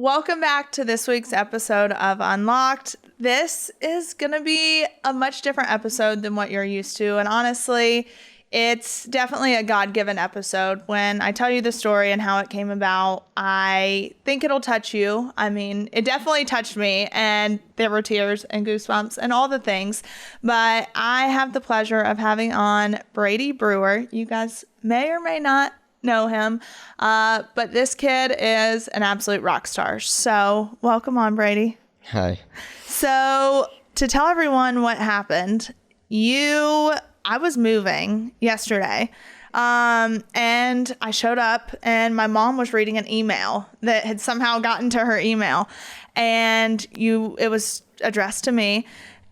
Welcome back to this week's episode of Unlocked. This is going to be a much different episode than what you're used to. And honestly, it's definitely a God-given episode. When I tell you the story and how it came about, I think it'll touch you. I mean, it definitely touched me, and there were tears and goosebumps and all the things. But I have the pleasure of having on Brady Brewer. You guys may or may not know him, but this kid is an absolute rock star. So welcome on, Brady. Hi. So to tell everyone what happened, I was moving yesterday, and I showed up, and my mom was reading an email that had somehow gotten to her email, and it was addressed to me,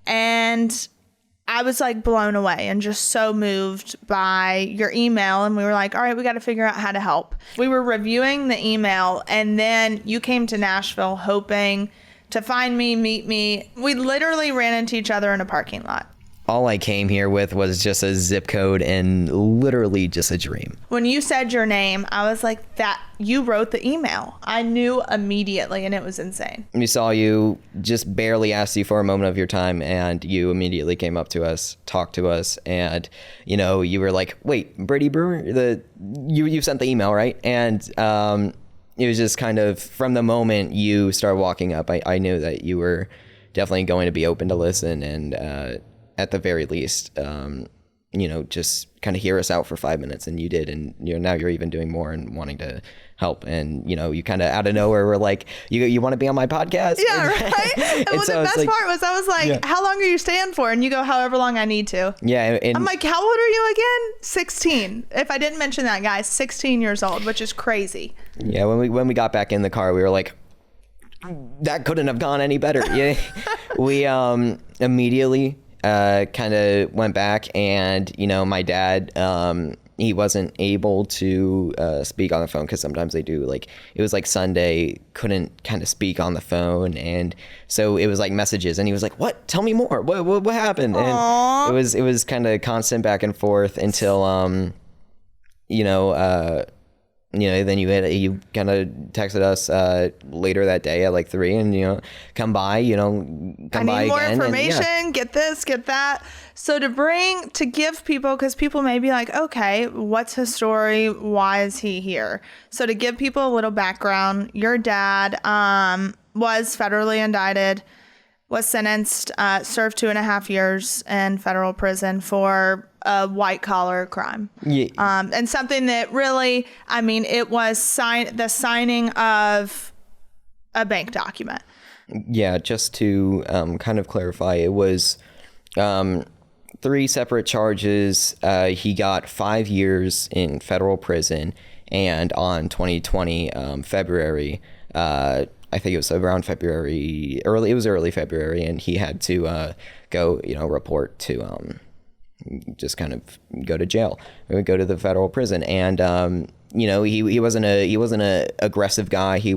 and I was like blown away and just so moved by your email. And we were like, all right, we got to figure out how to help. We were reviewing the email, and then you came to Nashville hoping to find me, meet me. We literally ran into each other in a parking lot. All I came here with was just a zip code and literally just a dream. When you said your name, I was like, that you wrote the email. I knew immediately, and it was insane. We saw you, just barely asked you for a moment of your time, and you immediately came up to us, talked to us, and you were like, wait, Brady Brewer, you sent the email, right? And it was just kind of, from the moment you started walking up, I knew that you were definitely going to be open to listen, and at the very least, just kind of hear us out for 5 minutes, and you did. And now you're even doing more and wanting to help. And you kind of out of nowhere were like, you want to be on my podcast? Yeah, right. And the best part was, I was like, yeah. How long are you staying for? And you go, however long I need to. Yeah. And I'm like, how old are you again? 16. If I didn't mention that, guys, 16 years old, which is crazy. Yeah. When we got back in the car, we were like, that couldn't have gone any better. Yeah. We immediately kind of went back, and my dad, he wasn't able to speak on the phone, because sometimes they do, like, it was like Sunday, couldn't kind of speak on the phone, and so it was like messages, and he was like, what, tell me more, what happened? Aww. And it was kind of constant back and forth until then you kind of texted us later that day at like 3, and come by, come by again. I need more information. And, get this, get that. So to give people, because people may be like, okay, what's his story? Why is he here? So to give people a little background, your dad was federally indicted, was sentenced, served 2.5 years in federal prison for a white collar crime. Yeah. And something that really, it was the signing of a bank document. Yeah, just to kind of clarify, it was 3 separate charges. He got 5 years in federal prison, and on 2020 February, I think it was around February, early February, and he had to go, report to just kind of go to jail. We would go to the federal prison, and he wasn't a aggressive guy. He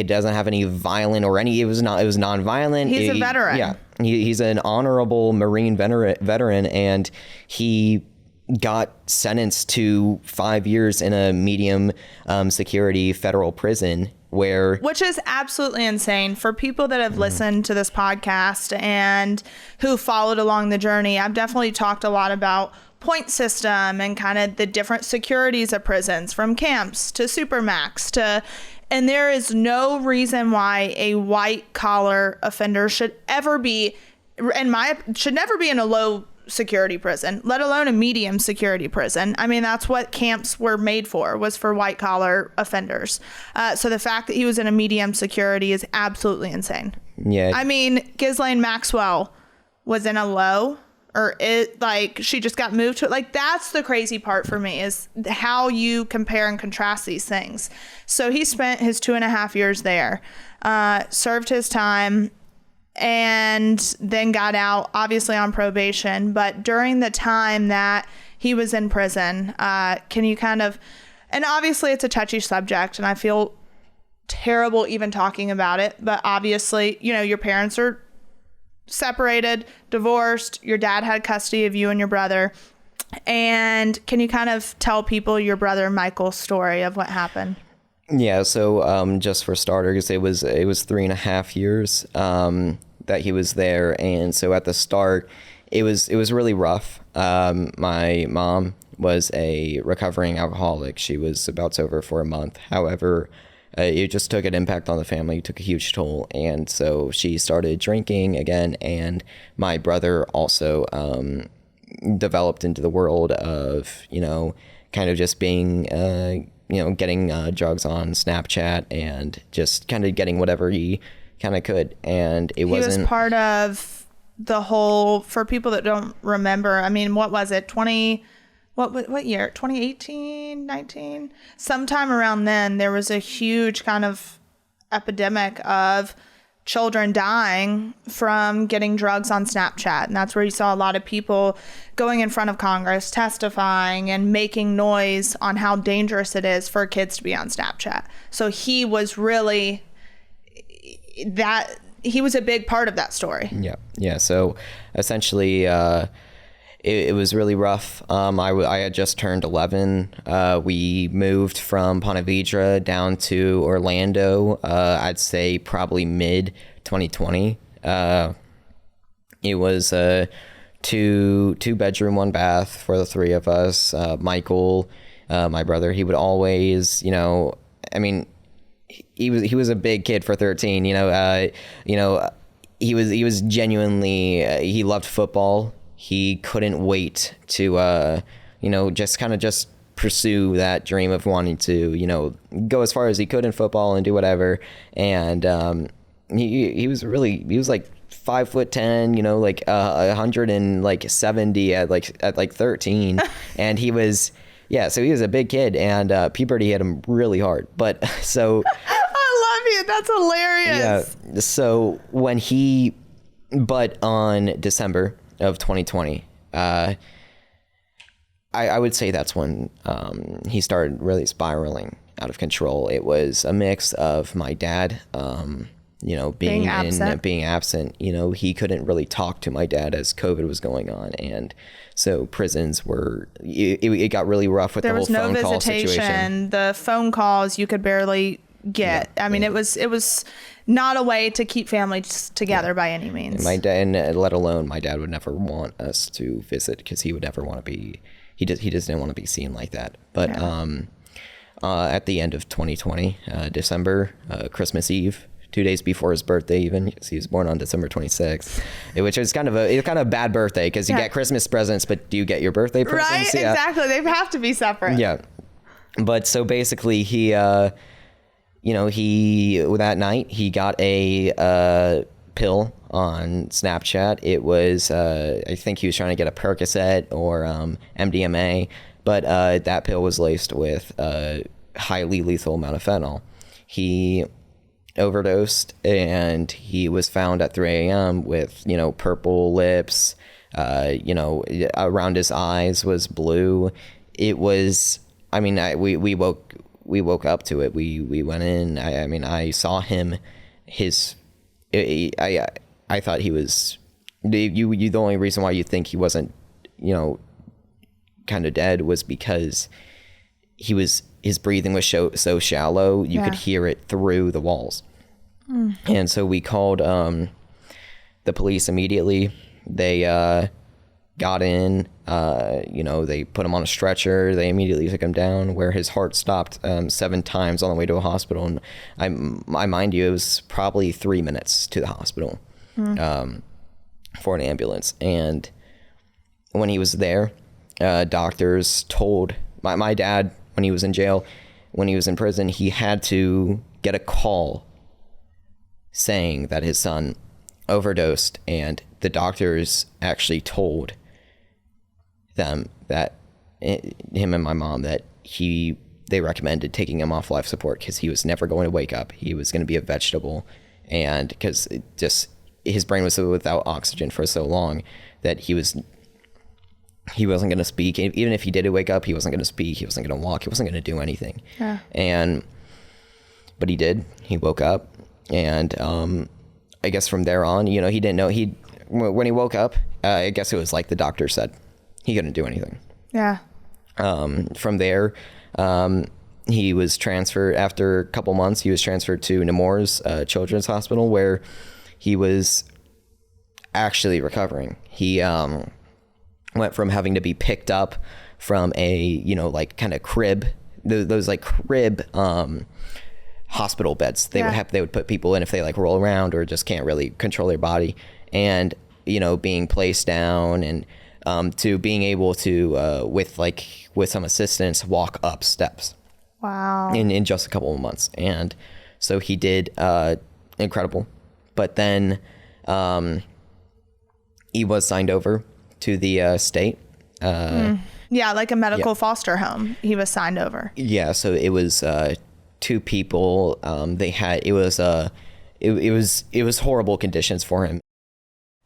doesn't have any violent or any. It was nonviolent. He's a veteran. Yeah, he's an honorable Marine veteran, and he got sentenced to 5 years in a medium security federal prison. Which is absolutely insane. For people that have listened to this podcast and who followed along the journey, I've definitely talked a lot about point system and kind of the different securities of prisons, from camps to supermax and there is no reason why a white collar offender should never be in a low security prison, let alone a medium security prison. That's what camps were made for, was for white collar offenders. So the fact that he was in a medium security is absolutely insane. Yeah. Ghislaine Maxwell was in a low, she just got moved to it. That's the crazy part for me, is how you compare and contrast these things. So he spent his 2.5 years there, served his time, and then got out, obviously on probation. But during the time that he was in prison, can you and obviously it's a touchy subject, and I feel terrible even talking about it, but obviously, your parents are separated, divorced, your dad had custody of you and your brother. And can you kind of tell people your brother Michael's story of what happened? Yeah, so just for starters, it was 3.5 years that he was there, and so at the start, it was really rough. My mom was a recovering alcoholic. She was about sober for a month. However, it just took an impact on the family. It took a huge toll, and so she started drinking again. And my brother also developed into the world of kind of just being getting drugs on Snapchat and just kind of getting whatever he kind of could. And he was part of the whole, for people that don't remember, I mean, what was it? What year? 2018, 19? Sometime around then, there was a huge kind of epidemic of children dying from getting drugs on Snapchat. And that's where you saw a lot of people going in front of Congress, testifying and making noise on how dangerous it is for kids to be on Snapchat. So he was really he was a big part of that story. Yeah. So essentially, it was really rough. I had just turned 11. We moved from Ponte Vedra down to Orlando. I'd say probably mid 2020. It was a two bedroom, one bath for the three of us. Michael, my brother, he would always, he was a big kid for 13. He was genuinely, he loved football. He couldn't wait to, just pursue that dream of wanting to, go as far as he could in football and do whatever. And he was like 5'10", like 170 at 13, and he was. Yeah, so he was a big kid, and puberty hit him really hard. But so I love you. That's hilarious. Yeah. So but on December of 2020, I would say that's when he started really spiraling out of control. It was a mix of my dad, being absent. He couldn't really talk to my dad as COVID was going on, and so prisons were. It got really rough with the whole phone call situation. There was no visitation. The phone calls you could barely get. Yeah, I mean, it was not a way to keep families together by any means. And my dad, and let alone my dad, would never want us to visit because he would never want to be. He just didn't want to be seen like that. But at the end of 2020, December, Christmas Eve, 2 days before his birthday, even because he was born on December 26th, which is kind of a bad birthday because you get Christmas presents, but do you get your birthday presents? Right, yeah. Exactly. They have to be separate. Yeah, but so basically, he that night he got a pill on Snapchat. It was I think he was trying to get a Percocet or MDMA, but that pill was laced with a highly lethal amount of fentanyl. He overdosed, and he was found at 3 a.m. with purple lips. Around his eyes was blue. It was. I mean, we woke up to it. We went in. I saw him. I thought he was. The only reason why you think he wasn't, kind of dead was because his breathing was so shallow, you could hear it through the walls. And so we called the police immediately. They got in, they put him on a stretcher. They immediately took him down, where his heart stopped 7 times on the way to a hospital. And I mind you, it was probably 3 minutes to the hospital for an ambulance. And when he was there, doctors told my dad, when he was in jail, when he was in prison, he had to get a call saying that his son overdosed, and the doctors actually told them that him and my mom that they recommended taking him off life support because he was never going to wake up. He was going to be a vegetable, and because his brain was without oxygen for so long that he wasn't going to speak. Even if he did wake up, he wasn't going to speak. He wasn't going to walk. He wasn't going to do anything. Yeah. But he did. He woke up, and I guess from there on, he didn't know. When he woke up, I guess it was like the doctor said, he couldn't do anything. Yeah. From there, he was transferred after a couple months. He was transferred to Nemours Children's Hospital, where he was actually recovering. He went from having to be picked up from a, like kind of crib, those like crib hospital beds. They would put people in if they like roll around or just can't really control their body, and being placed down, and to being able to with some assistance walk up steps. Wow. In just a couple of months. And so he did incredible. But then he was signed over to the state. Yeah, like a medical foster home. He was signed over. Yeah, so it was 2 people. It was horrible conditions for him.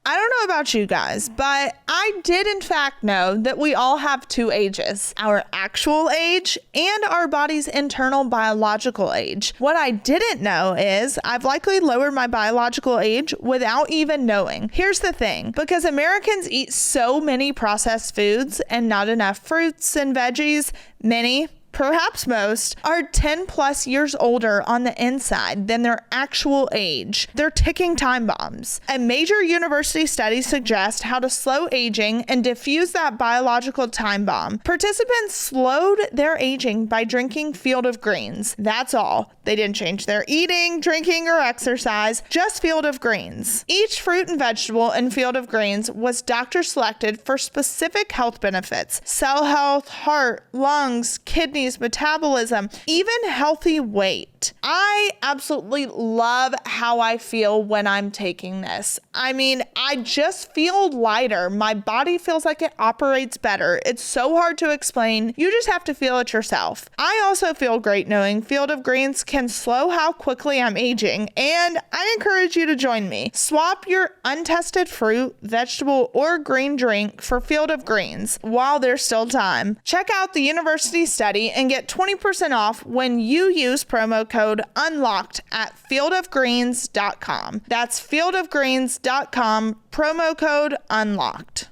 I don't know about you guys, but I did in fact know that we all have 2 ages, our actual age and our body's internal biological age. What I didn't know is I've likely lowered my biological age without even knowing. Here's the thing, because Americans eat so many processed foods and not enough fruits and veggies, many, perhaps most, are 10 plus years older on the inside than their actual age. They're ticking time bombs. A major university study suggests how to slow aging and diffuse that biological time bomb. Participants slowed their aging by drinking Field of Greens. That's all. They didn't change their eating, drinking, or exercise, just Field of Greens. Each fruit and vegetable in Field of Greens was doctor selected for specific health benefits: cell health, heart, lungs, kidneys, metabolism, even healthy weight. I absolutely love how I feel when I'm taking this. I mean, I just feel lighter. My body feels like it operates better. It's so hard to explain. You just have to feel it yourself. I also feel great knowing Field of Greens can slow how quickly I'm aging, and I encourage you to join me. Swap your untested fruit, vegetable, or green drink for Field of Greens while there's still time. Check out the university study and get 20% off when you use promo code UNLOCKED at fieldofgreens.com. That's fieldofgreens.com, promo code UNLOCKED.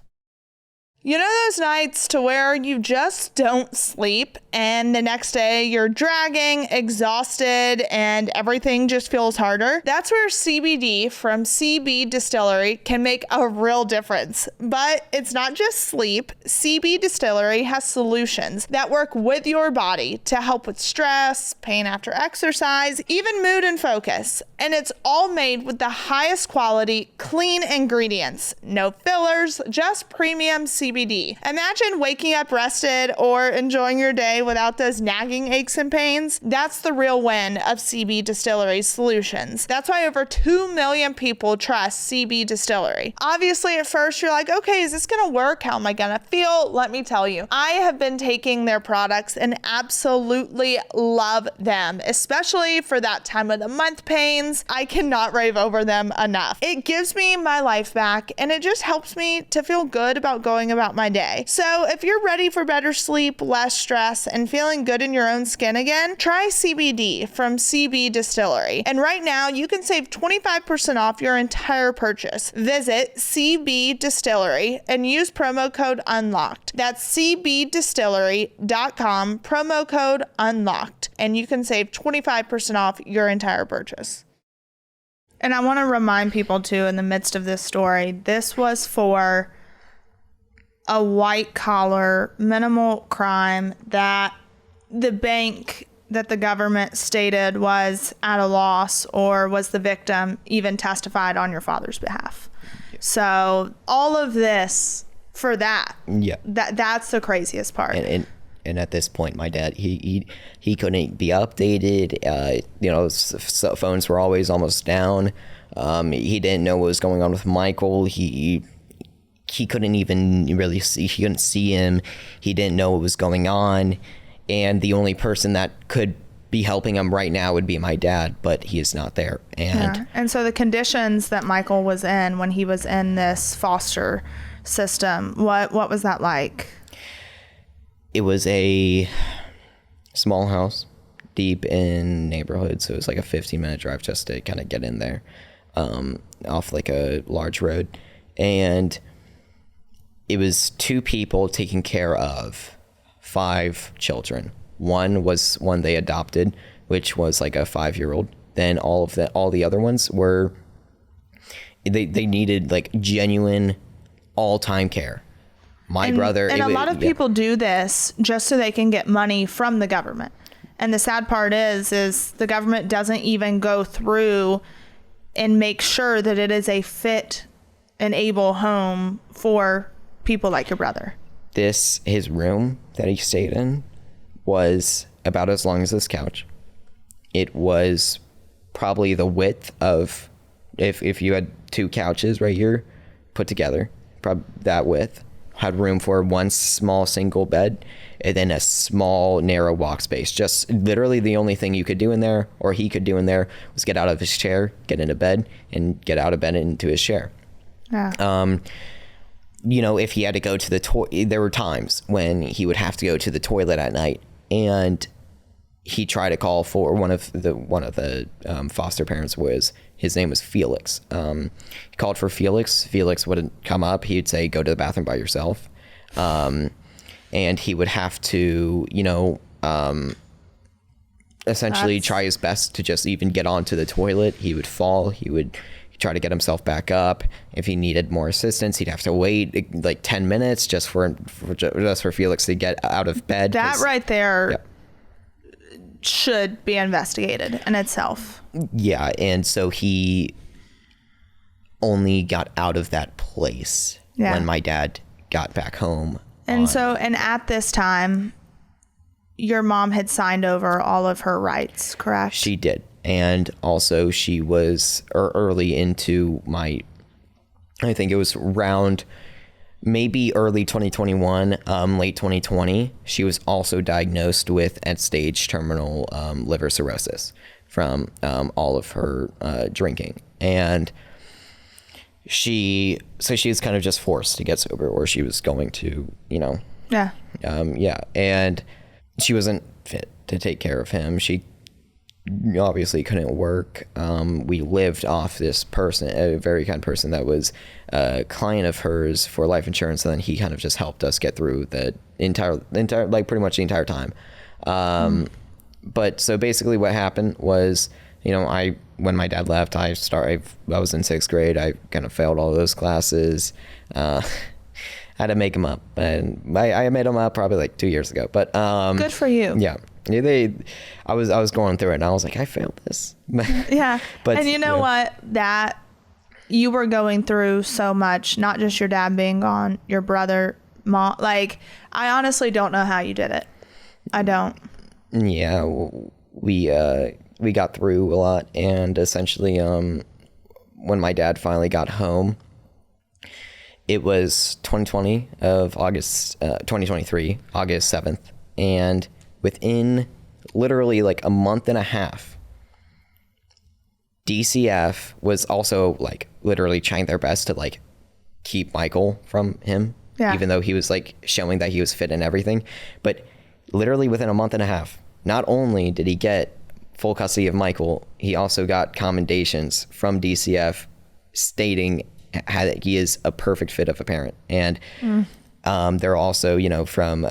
You know those nights to where you just don't sleep and the next day you're dragging, exhausted, and everything just feels harder? That's where CBD from CB Distillery can make a real difference. But it's not just sleep. CB Distillery has solutions that work with your body to help with stress, pain after exercise, even mood and focus. And it's all made with the highest quality, clean ingredients. No fillers, just premium CBD. Imagine waking up rested or enjoying your day without those nagging aches and pains. That's the real win of CB Distillery's solutions. That's why over 2 million people trust CB Distillery. Obviously, at first you're like, okay, is this gonna work? How am I gonna feel? Let me tell you, I have been taking their products and absolutely love them, especially for that time of the month pains. I cannot rave over them enough. It gives me my life back, and it just helps me to feel good about going about my day. So if you're ready for better sleep, less stress, and feeling good in your own skin again, try CBD from CB Distillery. And right now you can save 25% off your entire purchase. Visit CB Distillery and use promo code UNLOCKED. That's cbdistillery.com, promo code UNLOCKED, and you can save 25% off your entire purchase. And I want to remind people too, in the midst of this story, this was for a white collar, minimal crime that the bank that the government stated was at a loss, or was the victim, even testified on your father's behalf. Yeah. So all of this for that. Yeah. That's the craziest part. And at this point, my dad, he couldn't be updated. Cell phones were always almost down. He didn't know what was going on with Michael. He couldn't even really see. He couldn't see him. He didn't know what was going on. And the only person that could be helping him right now would be my dad, but he is not there. And so the conditions that Michael was in when he was in this foster system, what was that like? It was a small house deep in neighborhood. So it was like a 15-minute drive just to kind of get in there, off like a large road. And it was 2 people taking care of 5 children. One was one they adopted, which was like a 5-year-old. Then all the other ones were, they needed like genuine all-time care. My brother. And a lot of people do this just so they can get money from the government. And the sad part is the government doesn't even go through and make sure that it is a fit and able home for people like your brother. His room that he stayed in was about as long as this couch. It was probably the width of, if you had 2 couches right here put together, probably that width. Had room for one small single bed and then a small narrow walk space. Just literally the only thing you could do in there, or he could do in there, was get out of his chair, get into bed, and get out of bed into his chair. Yeah. If he had to go to the toilet, there were times when he would have to go to the toilet at night, and he tried to call for one of the foster parents. His name was Felix. He called for Felix. Felix wouldn't come up. He'd say, go to the bathroom by yourself. And he would have to, essentially try his best to just even get onto the toilet. He would fall. He would try to get himself back up. If he needed more assistance, he'd have to wait like 10 minutes just for Felix to get out of bed. That right there should be investigated in itself. Yeah, and so he only got out of that place when my dad got back home. And at this time, your mom had signed over all of her rights, correct? She did. And also she was early into I think it was around maybe early 2021, late 2020, she was also diagnosed with end-stage terminal liver cirrhosis from all of her drinking. And she was kind of just forced to get sober, or she was going to, and she wasn't fit to take care of him. She obviously couldn't work. We lived off this person, a very kind person that was a client of hers for life insurance, and then he kind of just helped us get through the entire like pretty much the entire time. But so basically what happened was, when my dad left, I was in 6th grade. I kind of failed all those classes. I had to make them up, and I made them up probably like 2 years ago. But good for you. Yeah. I was going through it, and I was like, I failed this. Yeah. But and you know what? That you were going through so much, not just your dad being gone, your brother, mom. Like, I honestly don't know how you did it. I don't. Yeah. We got through a lot, and essentially, when my dad finally got home, it was 2023, August 7th, and within literally like a month and a half, DCF was also like literally trying their best to like keep Michael from him, even though he was like showing that he was fit and everything. But literally within a month and a half, not only did he get full custody of Michael, he also got commendations from DCF stating that he is a perfect fit of a parent. And they're also, from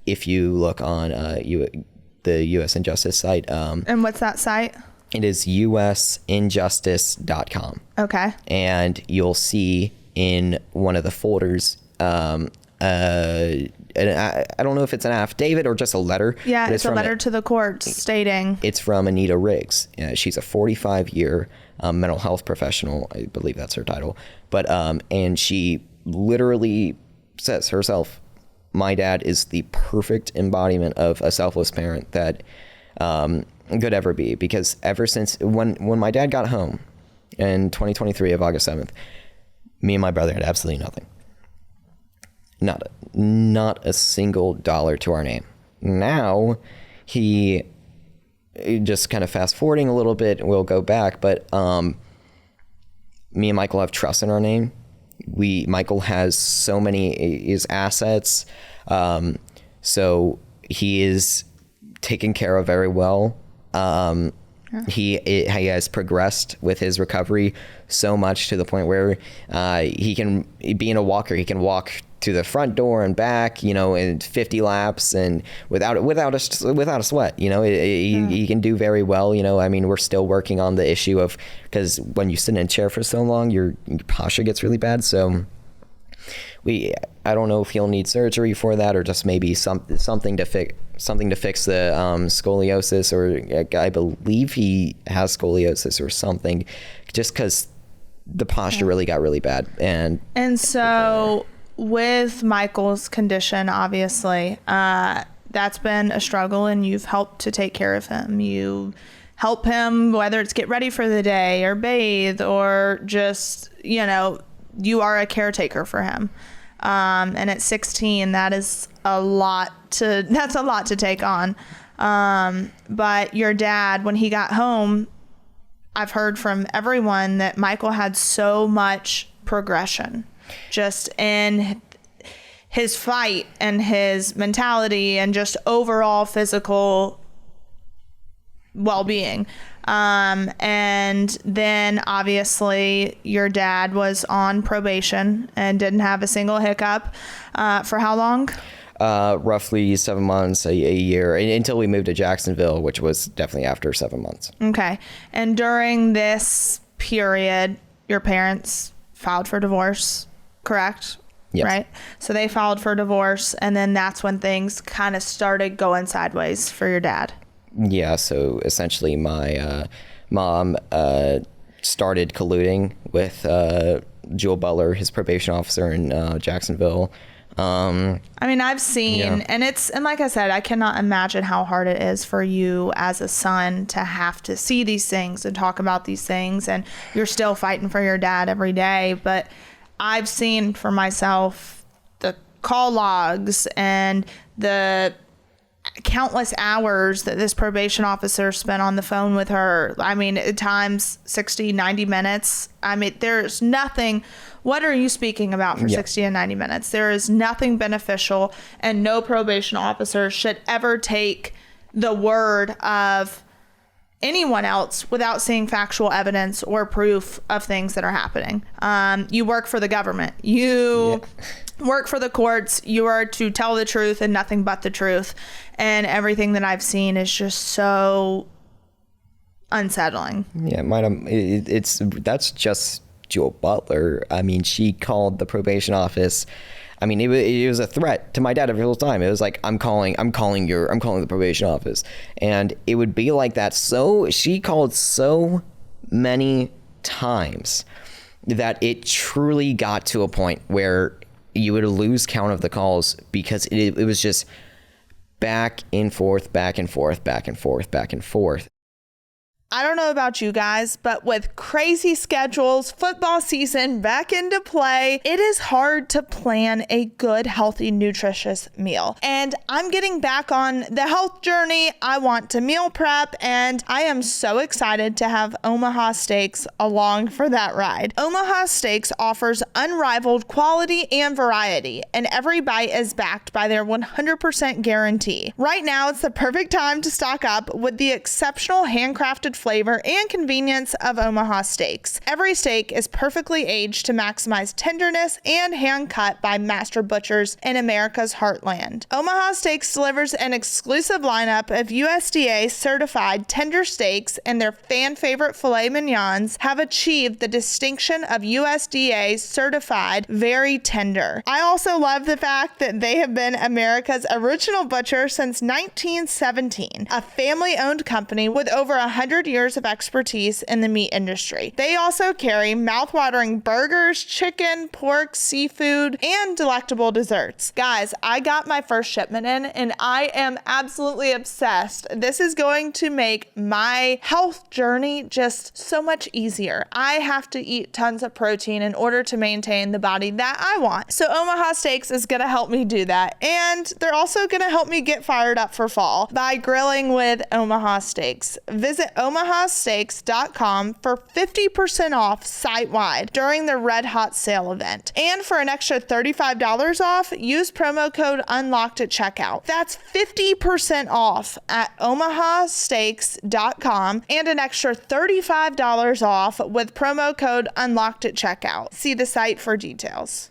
if you look on the U.S. Injustice site. And what's that site? It is usinjustice.com. Okay. And you'll see in one of the folders, I don't know if it's an affidavit or just a letter. Yeah, it's a letter to the court stating. It's from Anita Riggs. She's a 45-year mental health professional. I believe that's her title. But and she literally says herself, my dad is the perfect embodiment of a selfless parent that could ever be. Because ever since when my dad got home in 2023 of August 7th, me and my brother had absolutely nothing. Not a single dollar to our name. Now he just kind of fast forwarding a little bit, we'll go back, but me and Michael have trust in our name. Michael has so many his assets, so he is taken care of very well. He has progressed with his recovery so much to the point where he can, being a walker, he can walk to the front door and back, in 50 laps and without a sweat. He can do very well. I mean, we're still working on the issue of, because when you sit in a chair for so long, your posture gets really bad. So I don't know if he'll need surgery for that, or just maybe something to fix the scoliosis, or I believe he has scoliosis or something, just because the posture really got really bad. And so with Michael's condition, obviously, that's been a struggle, and you've helped to take care of him. You help him, whether it's get ready for the day or bathe, or just, you are a caretaker for him. And at 16, that's a lot to take on. But your dad, when he got home, I've heard from everyone that Michael had so much progression just in his fight and his mentality and just overall physical well-being. And then obviously your dad was on probation and didn't have a single hiccup for how long? Roughly 7 months, a year, until we moved to Jacksonville, which was definitely after 7 months. Okay. And during this period, your parents filed for divorce, correct? Yes. Right? So they filed for divorce, and then that's when things kind of started going sideways for your dad. Yeah, so essentially my mom started colluding with Jewel Butler, his probation officer in Jacksonville. I mean, I've seen, and like I said, I cannot imagine how hard it is for you as a son to have to see these things and talk about these things, and you're still fighting for your dad every day. But I've seen for myself the call logs and the countless hours that this probation officer spent on the phone with her. I mean, at times 60, 90 minutes. I mean, there's nothing. What are you speaking about for 60 and 90 minutes? There is nothing beneficial, and no probation officer should ever take the word of anyone else without seeing factual evidence or proof of things that are happening. You work for the government. You work for the courts. You are to tell the truth and nothing but the truth. And everything that I've seen is just so unsettling. Yeah, that's just Jewel Butler. I mean, she called the probation office. I mean, it was a threat to my dad every single time. It was like, I'm calling the probation office. And it would be like that. So she called so many times that it truly got to a point where you would lose count of the calls, because it was just back and forth, back and forth, back and forth, back and forth. I don't know about you guys, but with crazy schedules, football season back into play, it is hard to plan a good, healthy, nutritious meal. And I'm getting back on the health journey. I want to meal prep, and I am so excited to have Omaha Steaks along for that ride. Omaha Steaks offers unrivaled quality and variety, and every bite is backed by their 100% guarantee. Right now, it's the perfect time to stock up with the exceptional handcrafted flavor and convenience of Omaha Steaks. Every steak is perfectly aged to maximize tenderness and hand cut by master butchers in America's heartland. Omaha Steaks delivers an exclusive lineup of USDA certified tender steaks, and their fan favorite filet mignons have achieved the distinction of USDA certified very tender. I also love the fact that they have been America's original butcher since 1917, a family-owned company with over 100 years of expertise in the meat industry. They also carry mouth-watering burgers, chicken, pork, seafood, and delectable desserts. Guys, I got my first shipment in, and I am absolutely obsessed. This is going to make my health journey just so much easier. I have to eat tons of protein in order to maintain the body that I want. So Omaha Steaks is going to help me do that. And they're also going to help me get fired up for fall by grilling with Omaha Steaks. Visit Omaha omahasteaks.com for 50% off site-wide during the Red Hot Sale event. And for an extra $35 off, use promo code UNLOCKED at checkout. That's 50% off at omahasteaks.com and an extra $35 off with promo code UNLOCKED at checkout. See the site for details.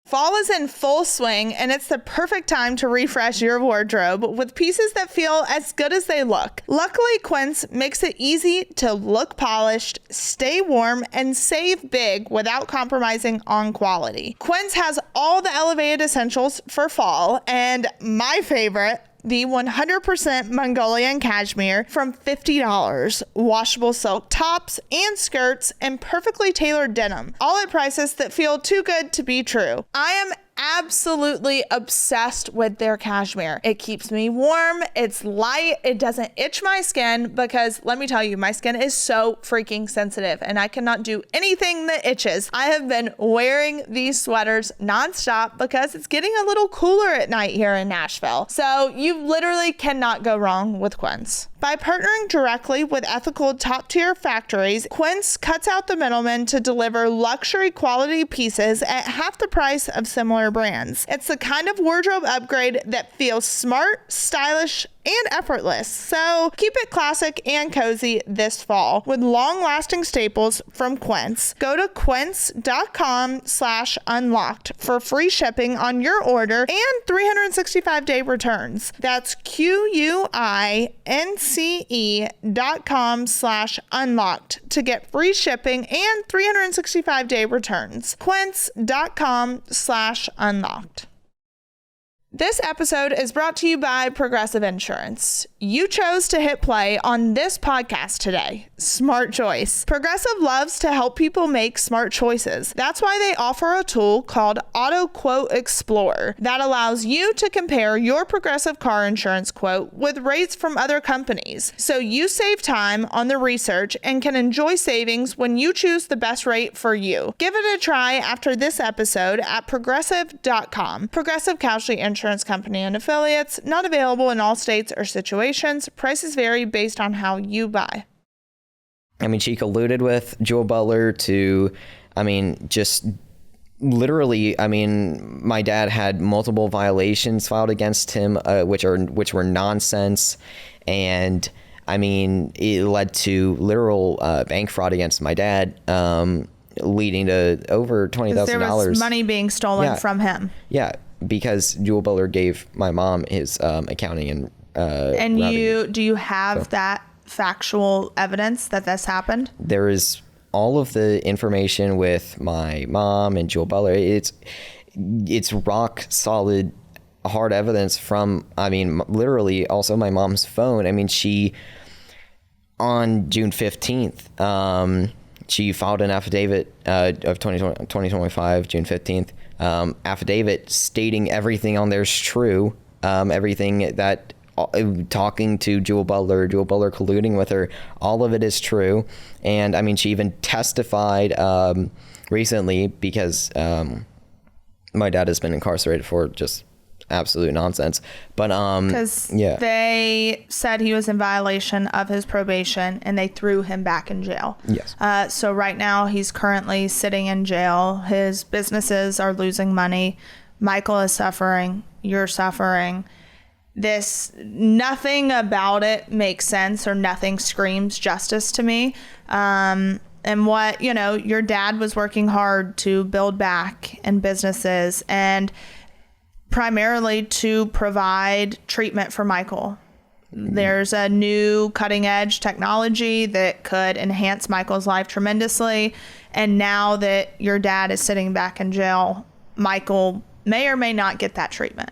Fall is in full swing, and it's the perfect time to refresh your wardrobe with pieces that feel as good as they look. Luckily, Quince makes it easy to look polished, stay warm, and save big without compromising on quality. Quince has all the elevated essentials for fall, and my favorite, the 100% Mongolian cashmere from $50, washable silk tops and skirts, and perfectly tailored denim, all at prices that feel too good to be true. I am absolutely obsessed with their cashmere. It keeps me warm, it's light, it doesn't itch my skin, because let me tell you, my skin is so freaking sensitive and I cannot do anything that itches. I have been wearing these sweaters nonstop because it's getting a little cooler at night here in Nashville. So you literally cannot go wrong with Quince. By partnering directly with ethical top-tier factories, Quince cuts out the middleman to deliver luxury quality pieces at half the price of similar brands. It's the kind of wardrobe upgrade that feels smart, stylish, and effortless. So keep it classic and cozy this fall with long-lasting staples from Quince. Go to quince.com/unlocked for free shipping on your order and 365-day returns. That's QUINCE.com/unlocked to get free shipping and 365-day returns. Quince.com/unlocked. This episode is brought to you by Progressive Insurance. You chose to hit play on this podcast today. Smart choice. Progressive loves to help people make smart choices. That's why they offer a tool called Auto Quote Explorer that allows you to compare your Progressive car insurance quote with rates from other companies. So you save time on the research and can enjoy savings when you choose the best rate for you. Give it a try after this episode at progressive.com. Progressive Casualty Insurance Company and affiliates, not available in all states or situations. Prices vary based on how you buy. I mean, she colluded with Jewel Butler to, just literally, my dad had multiple violations filed against him, which were nonsense. And it led to literal bank fraud against my dad, leading to over $20,000. There was money being stolen from him. Yeah, because Jewel Butler gave my mom his accounting and do you have that factual evidence that this happened? There is all of the information with my mom and Jewel Butler. It's rock solid, hard evidence from, literally also my mom's phone. She, on June 15th, she filed an affidavit of 2025, June 15th, affidavit stating everything on there is true. Everything that, talking to Jewel Butler colluding with her, all of it is true. And she even testified recently because my dad has been incarcerated for just absolute nonsense. But because they said he was in violation of his probation and they threw him back in jail. Yes. So right now he's currently sitting in jail. His businesses are losing money. Michael is suffering. You're suffering. Nothing about it makes sense, or nothing screams justice to me. And what, your dad was working hard to build back in businesses and primarily to provide treatment for Michael. There's a new cutting edge technology that could enhance Michael's life tremendously. And now that your dad is sitting back in jail, Michael may or may not get that treatment.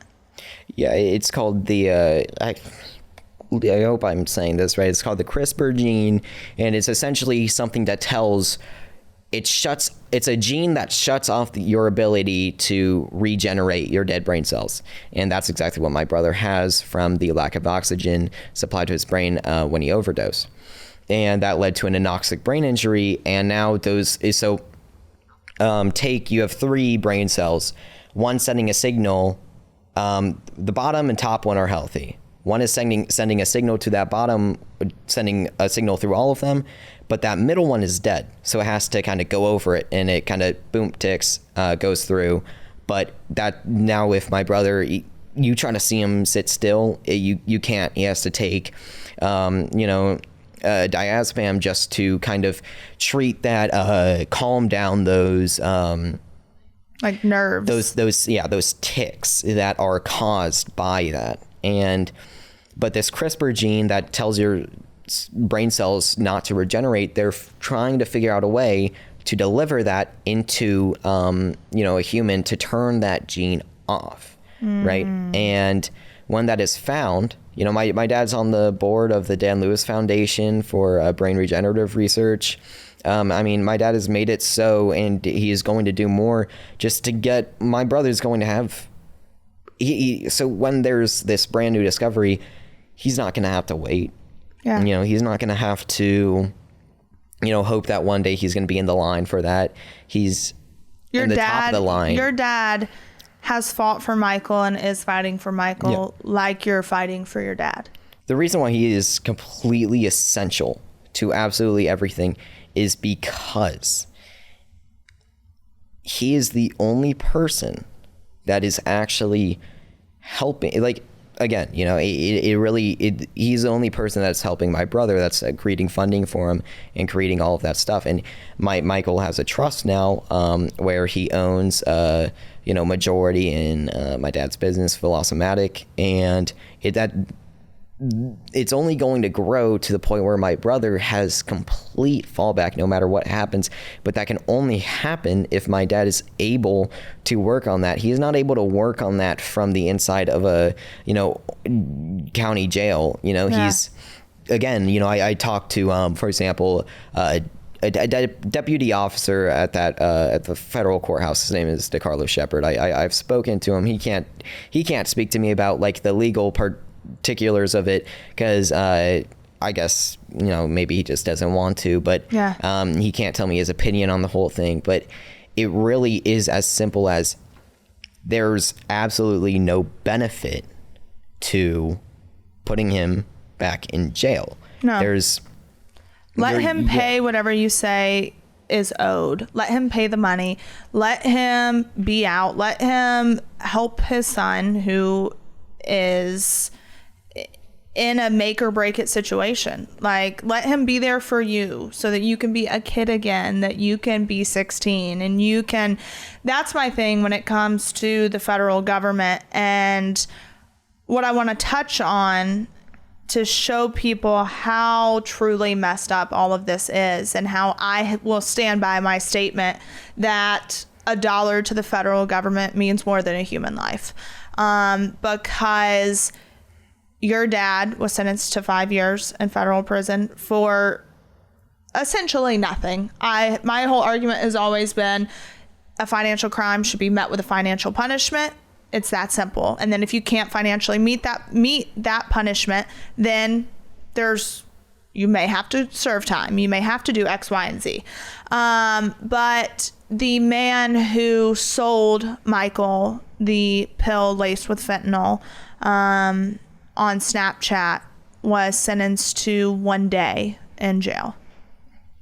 Yeah, it's called the, I hope I'm saying this right, it's called the CRISPR gene, and it's essentially something that tells, it's a gene that shuts off your ability to regenerate your dead brain cells. And that's exactly what my brother has from the lack of oxygen supplied to his brain when he overdosed. And that led to an anoxic brain injury, and now you have 3 brain cells, one sending a signal. The bottom and top one are healthy. One is sending a signal to that bottom, sending a signal through all of them, but that middle one is dead. So it has to kind of go over it, and it kind of boom ticks, goes through. But that now, if my brother, you try to see him sit still, you can't. He has to take, diazepam just to kind of treat that, calm down those, like nerves. Those tics that are caused by that. But this CRISPR gene that tells your brain cells not to regenerate, they're trying to figure out a way to deliver that into, a human to turn that gene off, right? And when that is found, my dad's on the board of the Dan Lewis Foundation for brain regenerative research. My dad has made it so, and he is going to do more just to get, my brother's going to have, so when there's this brand new discovery, he's not going to have to wait. Yeah. He's not going to have to, hope that one day he's going to be in the line for that. He's in the top of the line. Your dad has fought for Michael and is fighting for Michael like you're fighting for your dad. The reason why he is completely essential to absolutely everything is because he is the only person that is actually helping. Like, again, he's the only person that's helping my brother, that's creating funding for him and creating all of that stuff. And Michael has a trust now, where he owns, majority in my dad's business, Velocimatic, and it's only going to grow to the point where my brother has complete fallback no matter what happens. But that can only happen if my dad is able to work on that. He is not able to work on that from the inside of a, county jail. He's, again, I talked to, for example, a deputy officer at the federal courthouse. His name is DeCarlo Shepard. I've spoken to him. He can't speak to me about like the legal particulars of it, because I guess maybe he just doesn't want to, but he can't tell me his opinion on the whole thing. But it really is as simple as there's absolutely no benefit to putting him back in jail. No. Let him pay whatever you say is owed. Let him pay the money. Let him be out. Let him help his son, who is in a make or break it situation. Like, let him be there for you so that you can be a kid again, that you can be 16 and you can. That's my thing when it comes to the federal government. And what I want to touch on to show people how truly messed up all of this is, and how I will stand by my statement that $1 to the federal government means more than a human life. Because your dad was sentenced to 5 years in federal prison for essentially nothing. My whole argument has always been a financial crime should be met with a financial punishment. It's that simple. And then if you can't financially meet that punishment, then you may have to serve time. You may have to do X, Y, and Z. But the man who sold Michael the pill laced with fentanyl on Snapchat was sentenced to 1 day in jail.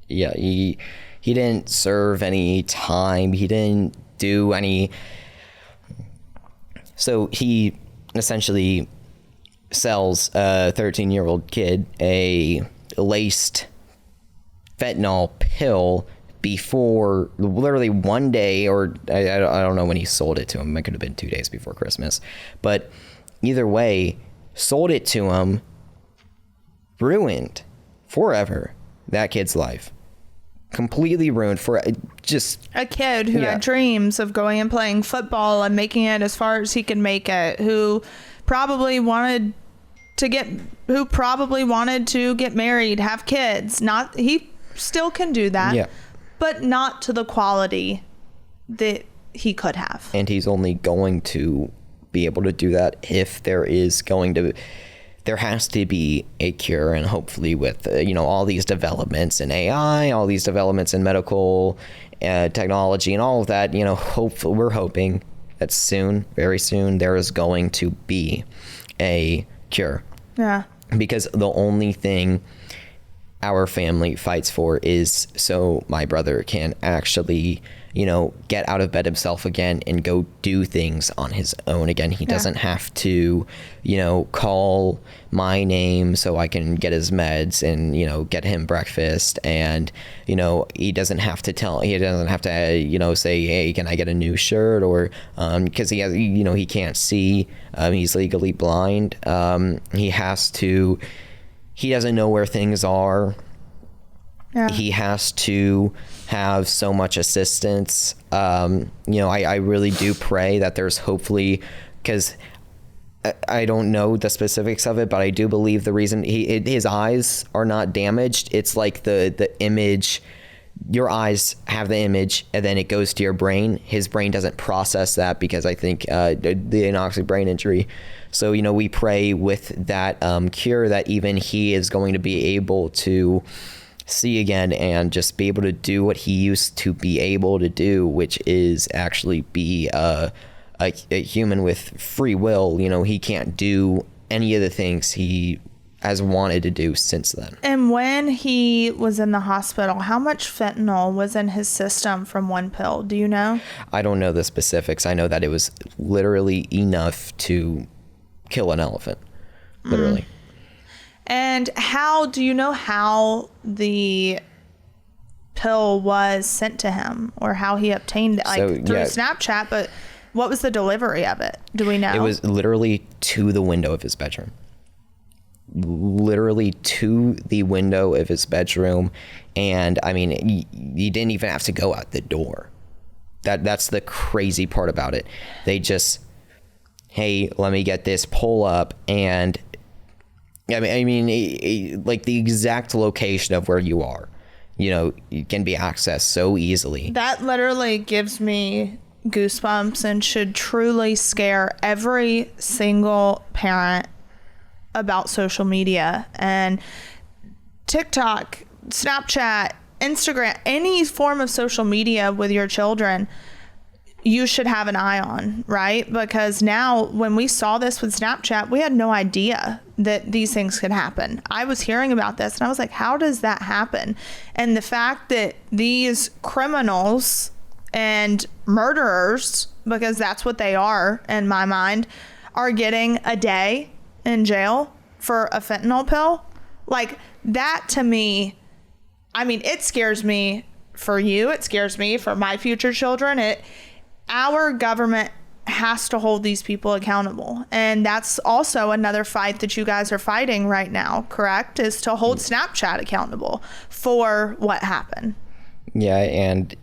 Yeah, he didn't serve any time. He didn't do any. So he essentially sells a 13-year-old kid a laced fentanyl pill before literally 1 day, or I don't know when he sold it to him. It could have been 2 days before Christmas. But either way, sold it to him, ruined forever that kid's life. Completely ruined for just a kid who had dreams of going and playing football and making it as far as he could make it, who probably wanted to get married, have kids. He still can do that, but not to the quality that he could have. And he's only going to be able to do that if there has to be a cure. And hopefully with all these developments in AI, all these developments in medical technology and all of that, we're hoping that soon, very soon, there is going to be a cure Yeah. Because the only thing our family fights for is so my brother can actually, get out of bed himself again and go do things on his own again. He doesn't have to, call my name so I can get his meds and, get him breakfast. And, he doesn't have to say, hey, can I get a new shirt? Or, because he has, he can't see, he's legally blind. He doesn't know where things are. Yeah. He has to have so much assistance. I really do pray that there's hopefully, because I don't know the specifics of it, but I do believe the reason his eyes are not damaged, it's like the image, your eyes have the image and then it goes to your brain. His brain doesn't process that because I think the anoxic brain injury. So, we pray with that cure that even he is going to be able to see again and just be able to do what he used to be able to do, which is actually be a human with free will. He can't do any of the things he has wanted to do since then. And when he was in the hospital, how much fentanyl was in his system from one pill? Do you know? I don't know the specifics. I know that it was literally enough to kill an elephant. Literally. And how do you know how the pill was sent to him or how he obtained it? Through Snapchat, but what was the delivery of it? Do we know? It was literally to the window of his bedroom. Literally to the window of his bedroom. And I mean, you didn't even have to go out the door. That's the crazy part about it. They just, hey, let me get this pull up, and I mean, like the exact location of where you are, it can be accessed so easily. That literally gives me goosebumps and should truly scare every single parent about social media and TikTok, Snapchat, Instagram, any form of social media with your children. You should have an eye on, right? Because now when we saw this with Snapchat, we had no idea that these things could happen. I was hearing about this and I was like, how does that happen? And the fact that these criminals and murderers, because that's what they are in my mind, are getting a day in jail for a fentanyl pill, like that to me, I mean, it scares me for you. It scares me for my future children. Our government has to hold these people accountable. And that's also another fight that you guys are fighting right now, correct? Is to hold Snapchat accountable for what happened. Yeah. And,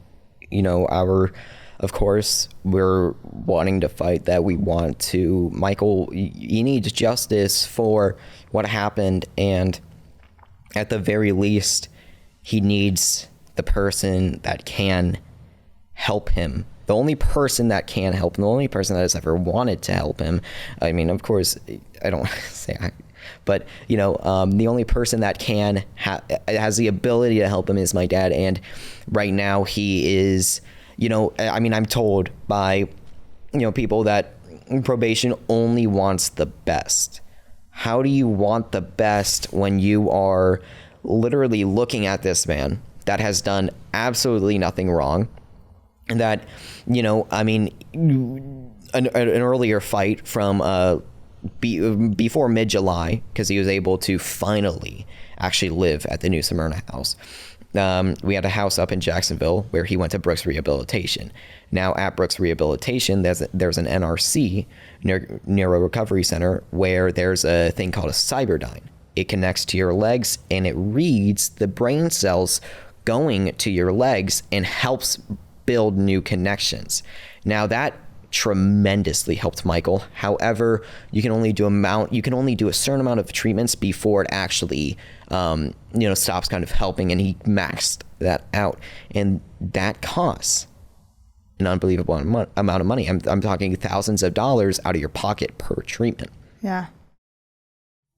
of course, we're wanting to fight that. We want to, Michael, he needs justice for what happened. And at the very least, he needs the person that can help him. The only person that can help him, the only person that has ever wanted to help him. I mean, of course, I don't say but the only person that has the ability to help him is my dad. And right now he is, I mean, I'm told by, people that probation only wants the best. How do you want the best when you are literally looking at this man that has done absolutely nothing wrong? And that, I mean, an earlier fight from before mid-July, because he was able to finally actually live at the New Smyrna house. We had a house up in Jacksonville where he went to Brooks Rehabilitation. Now at Brooks Rehabilitation, there's an NRC, Neuro Recovery Center, where there's a thing called a Cyberdyne. It connects to your legs and it reads the brain cells going to your legs and helps build new connections. Now that tremendously helped Michael. However, you can only do a certain amount of treatments before it actually stops kind of helping, and he maxed that out, and that costs an unbelievable amount of money. I'm talking thousands of dollars out of your pocket per treatment. Yeah.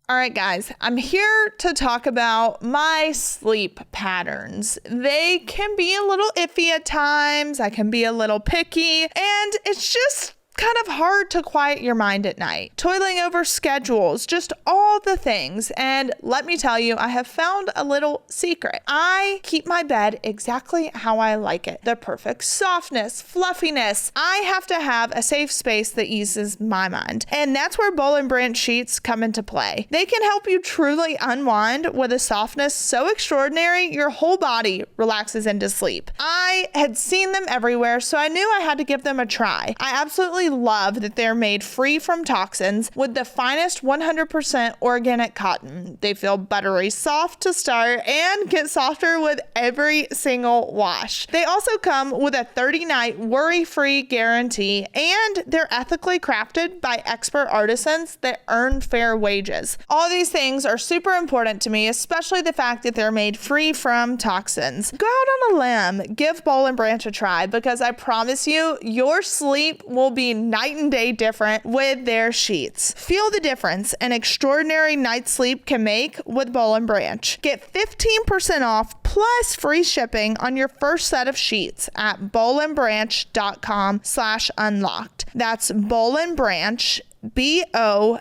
All right, guys, I'm here to talk about my sleep patterns. They can be a little iffy at times. I can be a little picky, and it's just kind of hard to quiet your mind at night, toiling over schedules, just all the things. And let me tell you, I have found a little secret. I keep my bed exactly how I like it. The perfect softness, fluffiness. I have to have a safe space that eases my mind. And that's where Boll and Branch sheets come into play. They can help you truly unwind with a softness so extraordinary, your whole body relaxes into sleep. I had seen them everywhere, so I knew I had to give them a try. I absolutely love that they're made free from toxins with the finest 100% organic cotton. They feel buttery soft to start and get softer with every single wash. They also come with a 30-night worry-free guarantee, and they're ethically crafted by expert artisans that earn fair wages. All these things are super important to me, especially the fact that they're made free from toxins. Go out on a limb, give Boll and Branch a try, because I promise you, your sleep will be night and day different with their sheets. Feel the difference an extraordinary night's sleep can make with Boll and Branch. Get 15% off plus free shipping on your first set of sheets at bollandbranch.com/unlocked. That's Boll and Branch, BOLLAND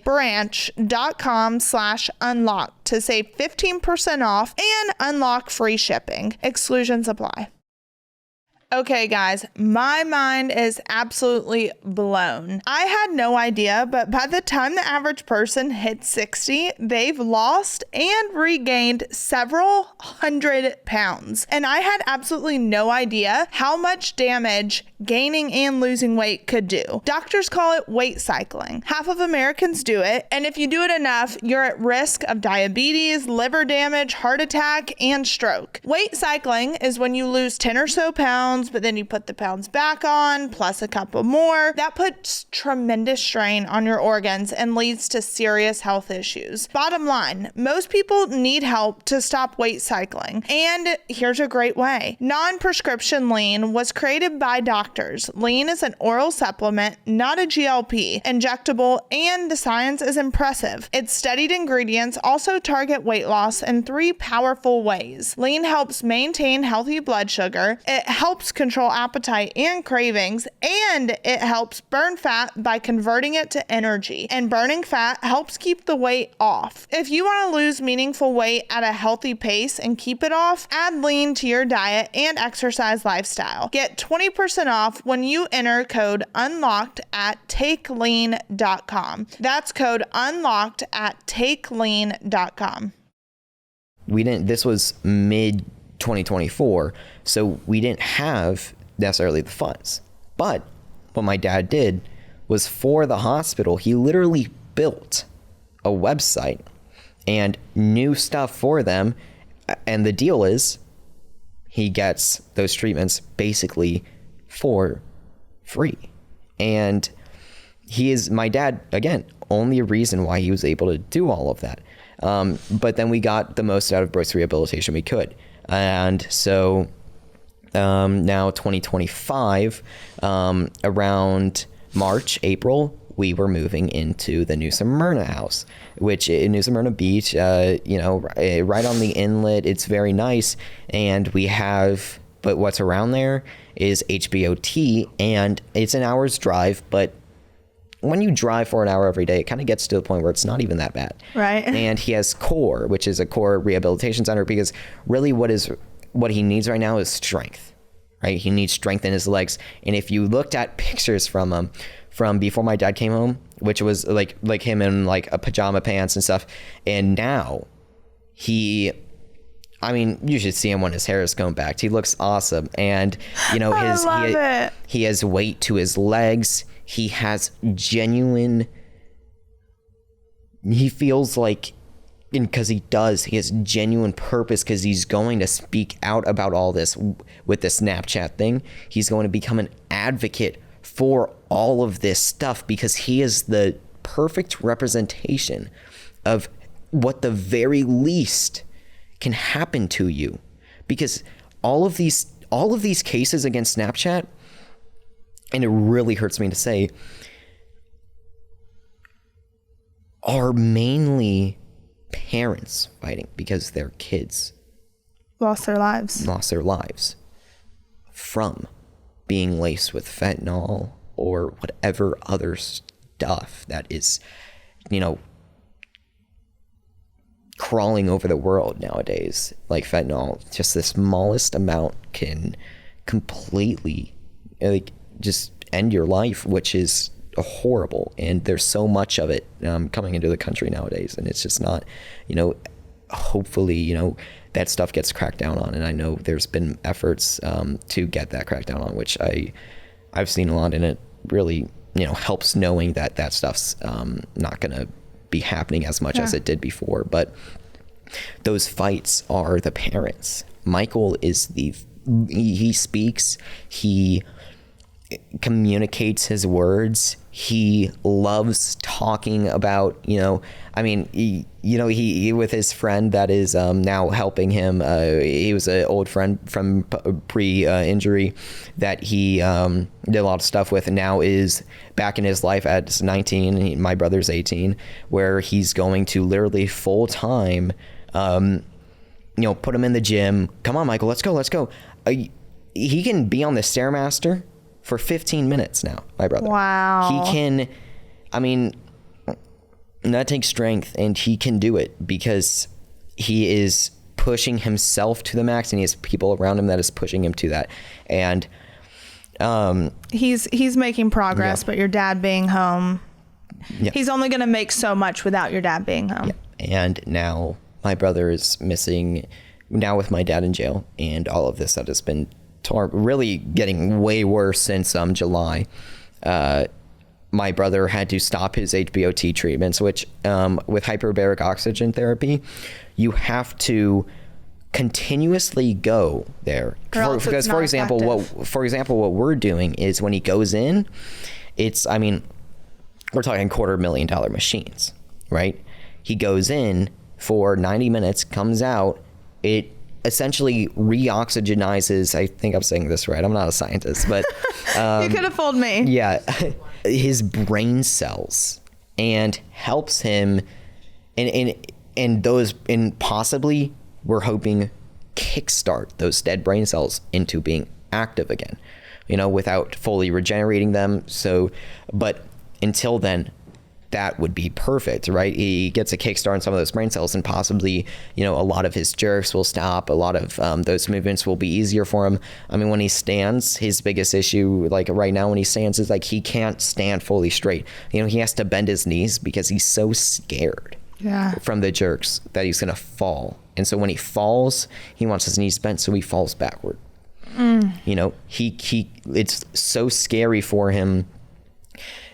branch.com/unlocked to save 15% off and unlock free shipping. Exclusions apply. Okay, guys, my mind is absolutely blown. I had no idea, but by the time the average person hits 60, they've lost and regained several hundred pounds. And I had absolutely no idea how much damage gaining and losing weight could do. Doctors call it weight cycling. Half of Americans do it, and if you do it enough, you're at risk of diabetes, liver damage, heart attack, and stroke. Weight cycling is when you lose 10 or so pounds, but then you put the pounds back on, plus a couple more. That puts tremendous strain on your organs and leads to serious health issues. Bottom line, most people need help to stop weight cycling. And here's a great way. Non-prescription lean was created by doctors. Lean is an oral supplement, not a GLP, injectable, and the science is impressive. Its studied ingredients also target weight loss in 3 powerful ways. Lean helps maintain healthy blood sugar. It helps control appetite and cravings, and it helps burn fat by converting it to energy. And burning fat helps keep the weight off. If you want to lose meaningful weight at a healthy pace and keep it off, add lean to your diet and exercise lifestyle. Get 20% off when you enter code UNLOCKED at takelean.com. That's code UNLOCKED at takelean.com. This was mid 2024, so we didn't have necessarily the funds. But what my dad did was, for the hospital, he literally built a website and new stuff for them. And the deal is, he gets those treatments basically for free. And he is, my dad, again, only a reason why he was able to do all of that. But then we got the most out of Brooks rehabilitation we could. And so now 2025, around March, April, we were moving into the New Smyrna house, which in New Smyrna Beach, right on the inlet. It's very nice. And but what's around there is HBOT, and it's an hour's drive, but when you drive for an hour every day, it kind of gets to the point where it's not even that bad. Right. And he has CORE, which is a core rehabilitation center, because really what he needs right now is strength, right? He needs strength in his legs. And if you looked at pictures from him from before my dad came home, which was like him in like a pajama pants and stuff, and now you should see him when his hair is combed back. He looks awesome. And he has weight to his legs. He has he feels like, because he has genuine purpose, because he's going to speak out about all this with the Snapchat thing. He's going to become an advocate for all of this stuff, because he is the perfect representation of what the very least can happen to you. Because all of these cases against Snapchat, and it really hurts me to say, are mainly parents fighting because their kids lost their lives from being laced with fentanyl or whatever other stuff that is, you know, crawling over the world nowadays, like fentanyl. Just the smallest amount can completely like just end your life, which is horrible. And there's so much of it coming into the country nowadays, and it's just not, you know, hopefully, you know, that stuff gets cracked down on. And I know there's been efforts to get that cracked down on, which I've seen a lot, and it really, you know, helps knowing that that stuff's not going to be happening as much as it did before. But those fights are the parents. Michael is he speaks, he communicates his words. He loves talking about, you know, I mean, he with his friend that is now helping him. He was an old friend from pre-injury that he did a lot of stuff with, and now is back in his life at 19. My brother's 18, where he's going to literally full time, you know, put him in the gym. Come on, Michael, let's go. He can be on the Stairmaster for 15 minutes now, my brother. Wow. He can, I mean, that takes strength, and he can do it because he is pushing himself to the max, and he has people around him that is pushing him to that. And he's making progress, but your dad being home, he's only going to make so much without your dad being home. And now my brother is missing, now with my dad in jail, and all of this that has been really getting way worse since July. My brother had to stop his HBOT treatments, which with hyperbaric oxygen therapy, you have to continuously go there. Because for example, what we're doing is when he goes in, it's, I mean, we're talking $250,000 machines, right? He goes in for 90 minutes, comes out, it essentially reoxygenizes, I think I'm saying this right, I'm not a scientist, but you could have fooled me. Yeah, his brain cells, and helps him and those, and possibly we're hoping kickstart those dead brain cells into being active again, you know, without fully regenerating them. So, but until then, that would be perfect, right? He gets a kickstart on some of those brain cells, and possibly, you know, a lot of his jerks will stop. A lot of those movements will be easier for him. I mean, when he stands, his biggest issue, like right now when he stands, is like he can't stand fully straight. You know, he has to bend his knees because he's so scared from the jerks that he's going to fall. And so when he falls, he wants his knees bent, so he falls backward. You know, it's so scary for him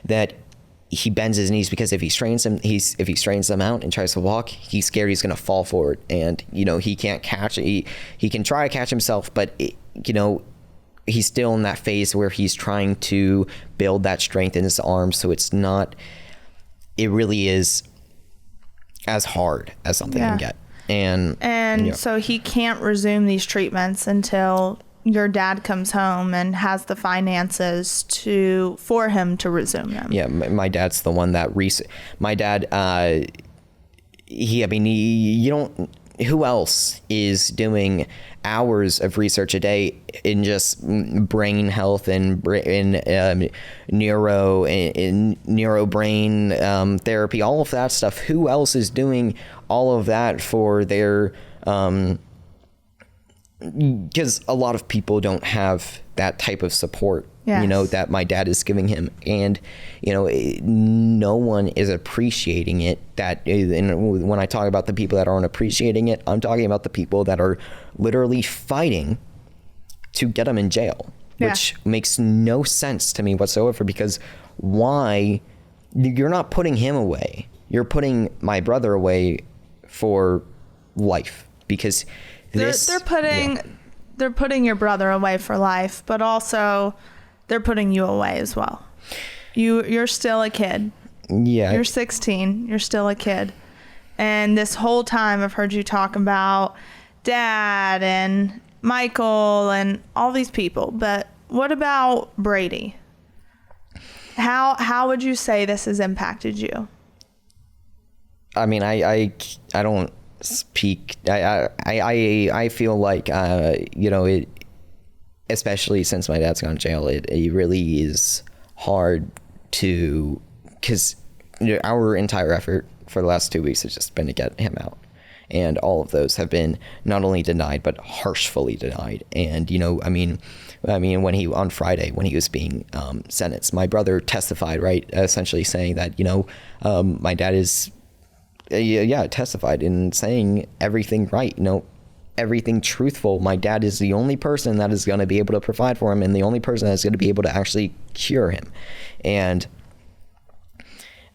that he bends his knees, because if he strains them out and tries to walk, he's scared he's going to fall forward, and, you know, he can't catch it. He can try to catch himself, but you know, he's still in that phase where he's trying to build that strength in his arms. So it really is as hard as something can get. And so he can't resume these treatments until your dad comes home and has the finances for him to resume them. Yeah, my dad's the one that my dad, you don't, who else is doing hours of research a day in just brain health and neuro brain therapy, all of that stuff? Who else is doing all of that for their, because a lot of people don't have that type of support, you know, that my dad is giving him. And, you know, no one is appreciating it. And when I talk about the people that aren't appreciating it, I'm talking about the people that are literally fighting to get him in jail, which makes no sense to me whatsoever. Because why? You're not putting him away. You're putting my brother away for life, because they're putting your brother away for life, but also they're putting you away as well. You're still a kid. Yeah. You're 16. You're still a kid. And this whole time I've heard you talk about Dad and Michael and all these people, but what about Brady? How would you say this has impacted you? I mean, I don't speak. I feel like, you know, especially since my dad's gone to jail, it really is hard to, because our entire effort for the last 2 weeks has just been to get him out. And all of those have been not only denied, but harshly denied. And, I mean, when on Friday, when he was being sentenced, my brother testified, right, essentially saying that, my dad is, testified in saying everything right, everything truthful. My dad is the only person that is going to be able to provide for him and the only person that's going to be able to actually cure him. And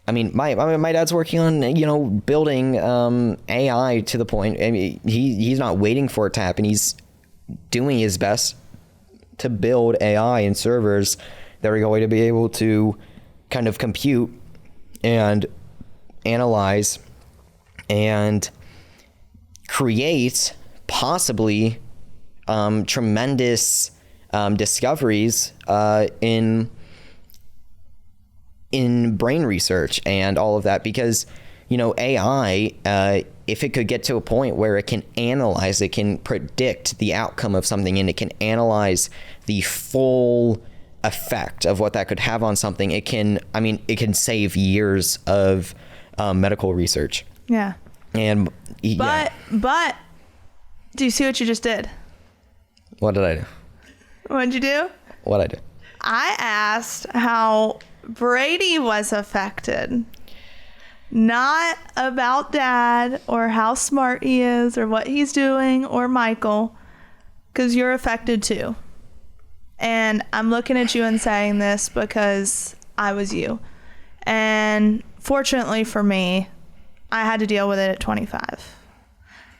I mean, my dad's working on, building AI to the point. I mean, he's not waiting for it to happen. He's doing his best to build AI and servers that are going to be able to kind of compute and analyze and create possibly tremendous discoveries in brain research and all of that, because AI, if it could get to a point where it can analyze, it can predict the outcome of something, and it can analyze the full effect of what that could have on something, it can save years of medical research. Yeah. And but do you see what you just did? What did I do? What'd you do? What'd I do? I asked how Brady was affected, not about Dad or how smart he is or what he's doing or Michael, because you're affected too. And I'm looking at you and saying this because I was you. And fortunately for me, I had to deal with it at 25.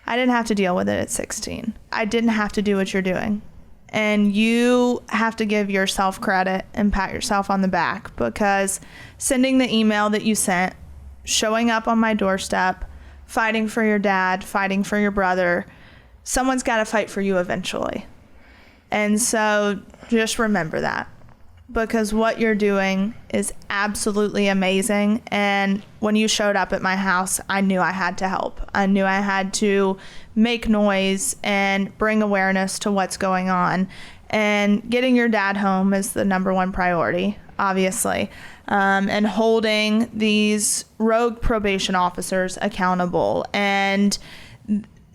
I didn't have to deal with it at 16. I didn't have to do what you're doing. And you have to give yourself credit and pat yourself on the back, because sending the email that you sent, showing up on my doorstep, fighting for your dad, fighting for your brother, someone's got to fight for you eventually. And so just remember that, because what you're doing is absolutely amazing. And when you showed up at my house, I knew I had to help. I knew I had to make noise and bring awareness to what's going on. And getting your dad home is the number one priority, obviously. And holding these rogue probation officers accountable. And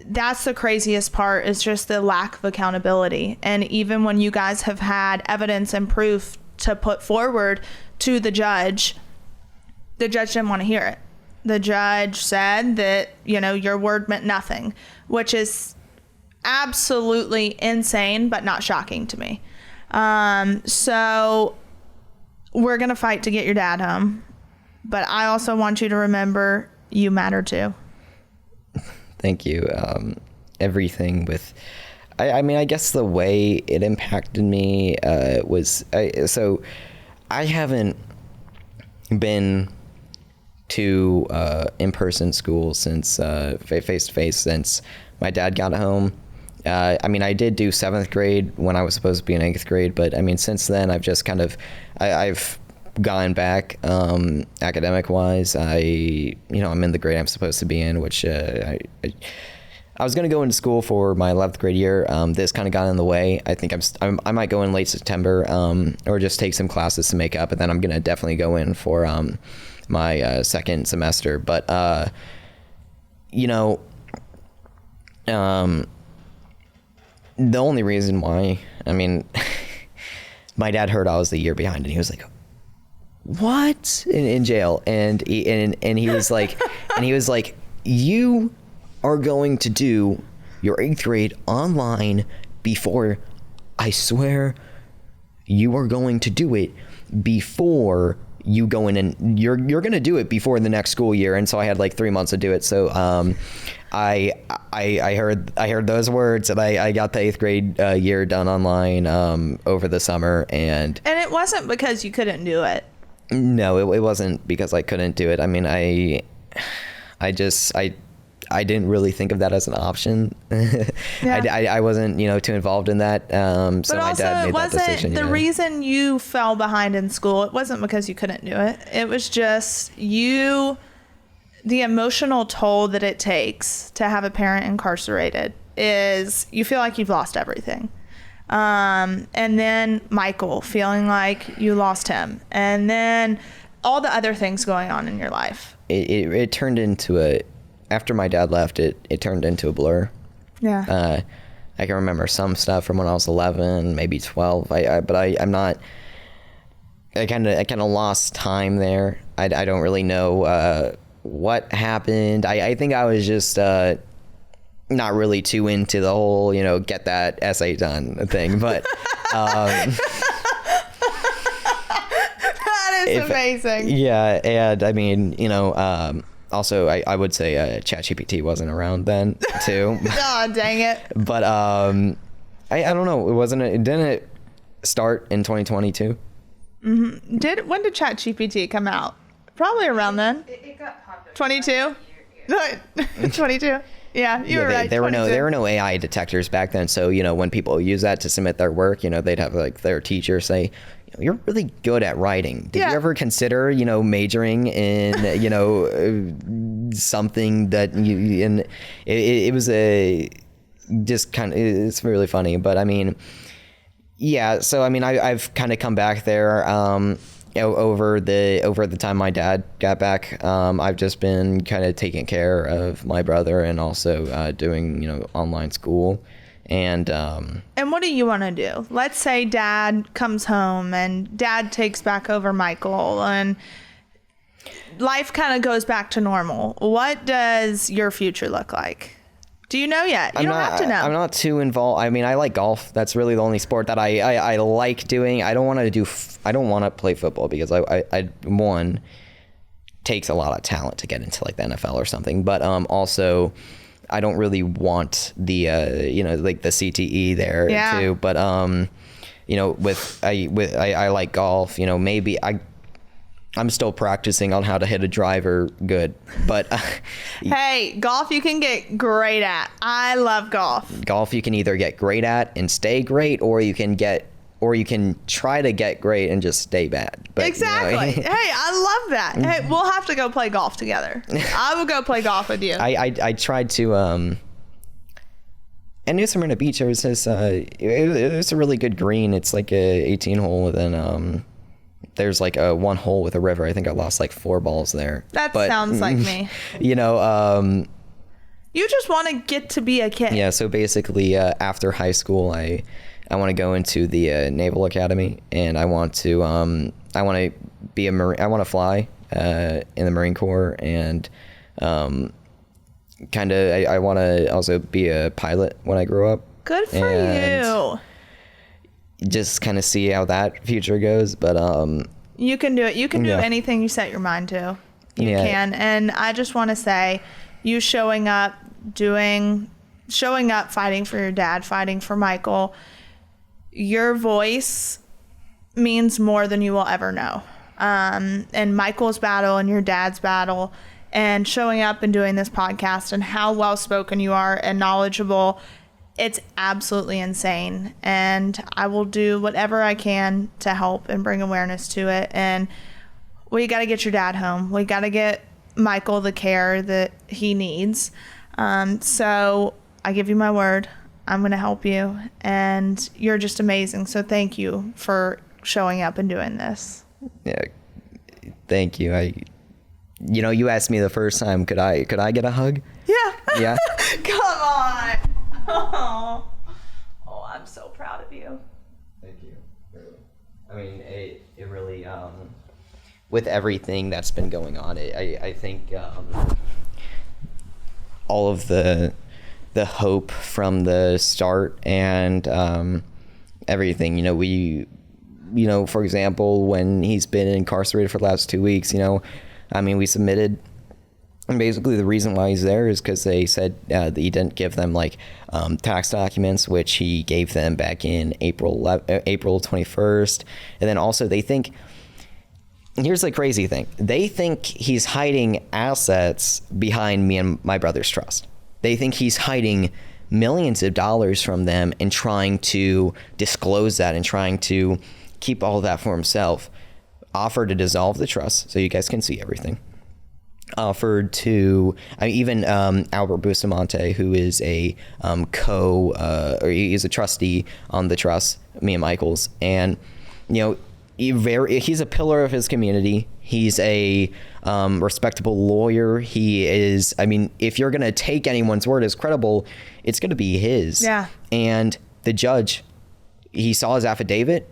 that's the craziest part, is just the lack of accountability. And even when you guys have had evidence and proof to put forward to the judge didn't want to hear it. The judge said that, your word meant nothing, which is absolutely insane, but not shocking to me. So we're going to fight to get your dad home, but I also want you to remember you matter too. Thank you. Everything with, I guess the way it impacted me was, so I haven't been to in-person school since face-to-face since my dad got home. I did do 7th grade when I was supposed to be in 8th grade, but since then I've just kind of, I've gone back academic wise. I'm in the grade I'm supposed to be in, which I was going to go into school for my 11th grade year. This kind of got in the way. I think I might go in late September, or just take some classes to make up, and then I'm going to definitely go in for my second semester. But the only reason why, my dad heard I was the year behind, and he was like, "What?" in jail, and he was like, "You are going to do your 8th grade online before, I swear, you are going to do it before you go in, and you're going to do it before the next school year." And so I had like 3 months to do it. So I heard those words, and I got the 8th grade year done online over the summer. And it wasn't because you couldn't do it. No, it wasn't because I couldn't do it. I didn't really think of that as an option. Yeah. I wasn't, too involved in that. So my dad made that decision. The reason you fell behind in school, it wasn't because you couldn't do it. It was just the emotional toll that it takes to have a parent incarcerated is you feel like you've lost everything. And then Michael, feeling like you lost him. And then all the other things going on in your life. It turned into after my dad left, it turned into a blur. Yeah. I can remember some stuff from when I was 11, maybe 12. But I'm not. I kind of lost time there. I don't really know what happened. I think I was just not really too into the whole, get that essay done thing. But that is amazing. Yeah, and I mean, also I would say ChatGPT wasn't around then too. Oh, dang it. But I don't know. Didn't it start in 2022? Mm-hmm. When did ChatGPT come out? Probably around then. It got popular. 22? 22? Yeah, you were right. There were no AI detectors back then. So, when people use that to submit their work, they'd have like their teacher say, you're really good at writing. Did you ever consider, majoring in, something that you, and it was it's really funny. But I mean, yeah. So, I mean, I've kind of come back there, over the time my dad got back. I've just been kind of taking care of my brother and also doing, online school. And what do you want to do? Let's say dad comes home and dad takes back over Michael and life kind of goes back to normal. What does your future look like? Do you know yet? You don't have to know. I'm not too involved. I mean, I like golf. That's really the only sport that I like doing. I don't want to play football because I one, takes a lot of talent to get into like the NFL or something. But also, I don't really want the like the CTE there too. But I like golf. Maybe I'm still practicing on how to hit a driver good, but hey, golf you can get great at. I love golf. Golf you can either get great at and stay great, or you can try to get great and just stay bad. But, exactly. Hey, I love that. Hey, we'll have to go play golf together. I will go play golf with you. I tried to and New Smyrna Beach. It was a really good green. It's like a 18 hole, and then there's like a one hole with a river. I think I lost like 4 balls there. That sounds like me. You just want to get to be a kid. Yeah. So basically, after high school, I want to go into the Naval Academy, and I want to be a Marine. I want to fly in the Marine Corps, and I want to also be a pilot when I grow up. Good for you. Just kind of see how that future goes, but you can do it. You can do anything you set your mind to. You can. And I just want to say, you showing up, fighting for your dad, fighting for Michael, your voice means more than you will ever know. And Michael's battle and your dad's battle, and showing up and doing this podcast, and how well spoken you are and knowledgeable, it's absolutely insane. And I will do whatever I can to help and bring awareness to it. And we got to get your dad home. We got to get Michael the care that he needs. So I give you my word. I'm going to help you. And you're just amazing. So thank you for showing up and doing this. Yeah. Thank you. You asked me the first time, could I get a hug? Yeah. Yeah. Come on. Oh, I'm so proud of you. Thank you. Really. I mean, it really, with everything that's been going on, I think all of the hope from the start and everything, for example, when he's been incarcerated for the last 2 weeks, we submitted. And basically the reason why he's there is because they said that he didn't give them tax documents, which he gave them back in April 21st. And then also they think, here's the crazy thing. They think he's hiding assets behind me and my brother's trust. They think he's hiding millions of dollars from them and trying to disclose that and trying to keep all of that for himself. Offer to dissolve the trust so you guys can see everything. offered to even Albert Bustamante, who is a or he's a trustee on the trust, me and Michael's, and he's a pillar of his community. He's a respectable lawyer. He is, if you're going to take anyone's word as credible, it's going to be his. Yeah. And the judge, he saw his affidavit,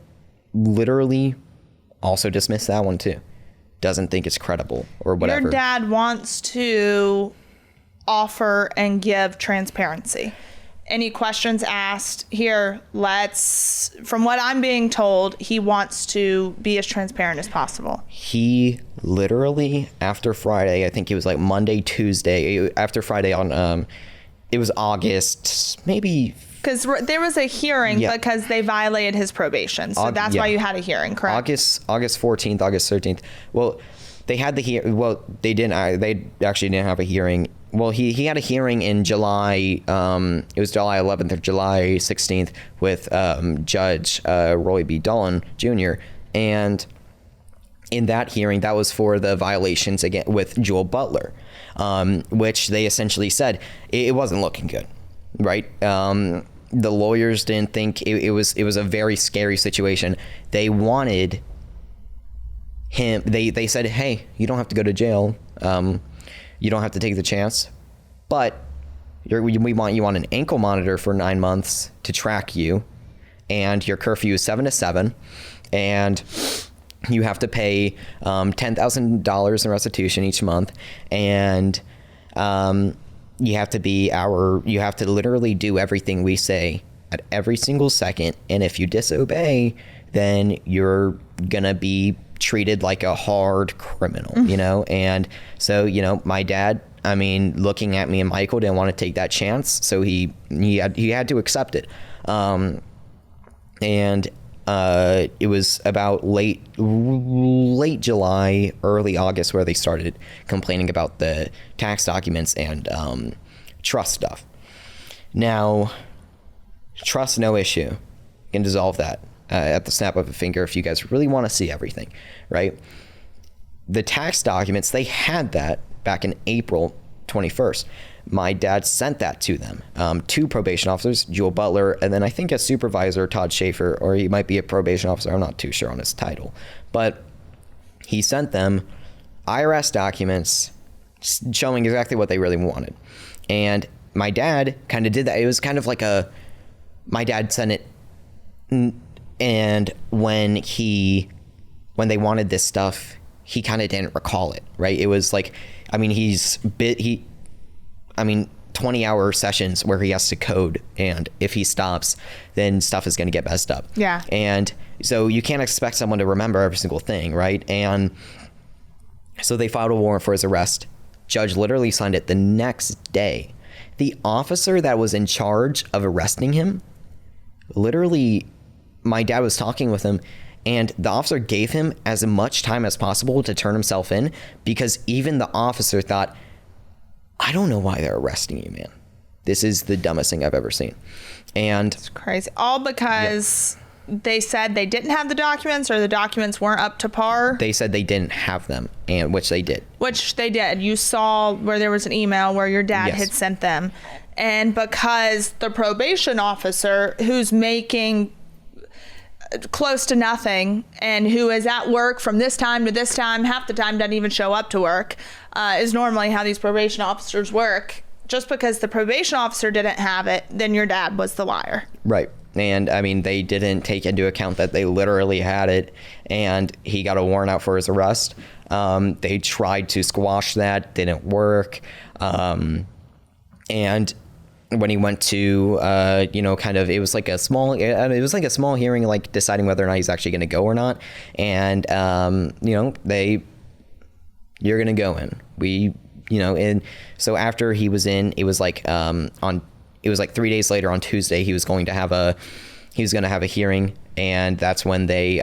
literally also dismissed that one too. Doesn't think it's credible or whatever. Your dad wants to offer and give transparency. Any questions asked here, from what I'm being told, he wants to be as transparent as possible. He literally, after Friday, I think it was like Monday, Tuesday, after Friday on, it was August, maybe. Because there was a hearing because they violated his probation. So that's why you had a hearing, correct? August 14th, August 13th. Well, they had the hearing. Well, they didn't. They actually didn't have a hearing. Well, he had a hearing in July. It was July 11th or July 16th with Judge Roy B. Dolan Jr. And in that hearing, that was for the violations again with Jewel Butler, which they essentially said it wasn't looking good, right? The lawyers didn't think it was a very scary situation. They wanted him. They said, hey, you don't have to go to jail. You don't have to take the chance, but we want you on an ankle monitor for 9 months to track you, and your curfew is 7 to 7, and you have to pay $10,000 in restitution each month, and you have to literally do everything we say at every single second. And if you disobey, then you're gonna be treated like a hard criminal, And so, my dad, looking at me and Michael, didn't want to take that chance. So he had to accept it. And it was about late July, early August, where they started complaining about the tax documents and trust stuff. Now, trust, no issue. You can dissolve that at the snap of a finger if you guys really want to see everything, right? The tax documents, they had that back in April 21st. My dad sent that to them, two probation officers, Jewel Butler, and then I think a supervisor, Todd Schaefer, or he might be a probation officer. I'm not too sure on his title. But he sent them IRS documents showing exactly what they really wanted. And my dad kind of did that. It was kind of like my dad sent it, and when they wanted this stuff, he kind of didn't recall it, right? It was like, 20-hour sessions where he has to code, and if he stops, then stuff is going to get messed up. Yeah. And so you can't expect someone to remember every single thing, right? And so they filed a warrant for his arrest. Judge literally signed it the next day. The officer that was in charge of arresting him, literally, my dad was talking with him, and the officer gave him as much time as possible to turn himself in, because even the officer thought, I don't know why they're arresting you, man. This is the dumbest thing I've ever seen. And it's crazy. All because they said they didn't have the documents, or the documents weren't up to par. They said they didn't have them, and which they did. Which they did. You saw where there was an email where your dad had sent them. And because the probation officer, who's making close to nothing and who is at work from this time to this time, half the time doesn't even show up to work, is normally how these probation officers work. Just because the probation officer didn't have it, then your dad was the liar. Right. And they didn't take into account that they literally had it, and he got a warrant out for his arrest. They tried to squash that, didn't work. And when he went to, it was like a small hearing, like deciding whether or not he's actually going to go or not. And, you're going to go in. And so after he was in, it was like, it was like 3 days later on Tuesday, he was going to have a hearing. And that's when they,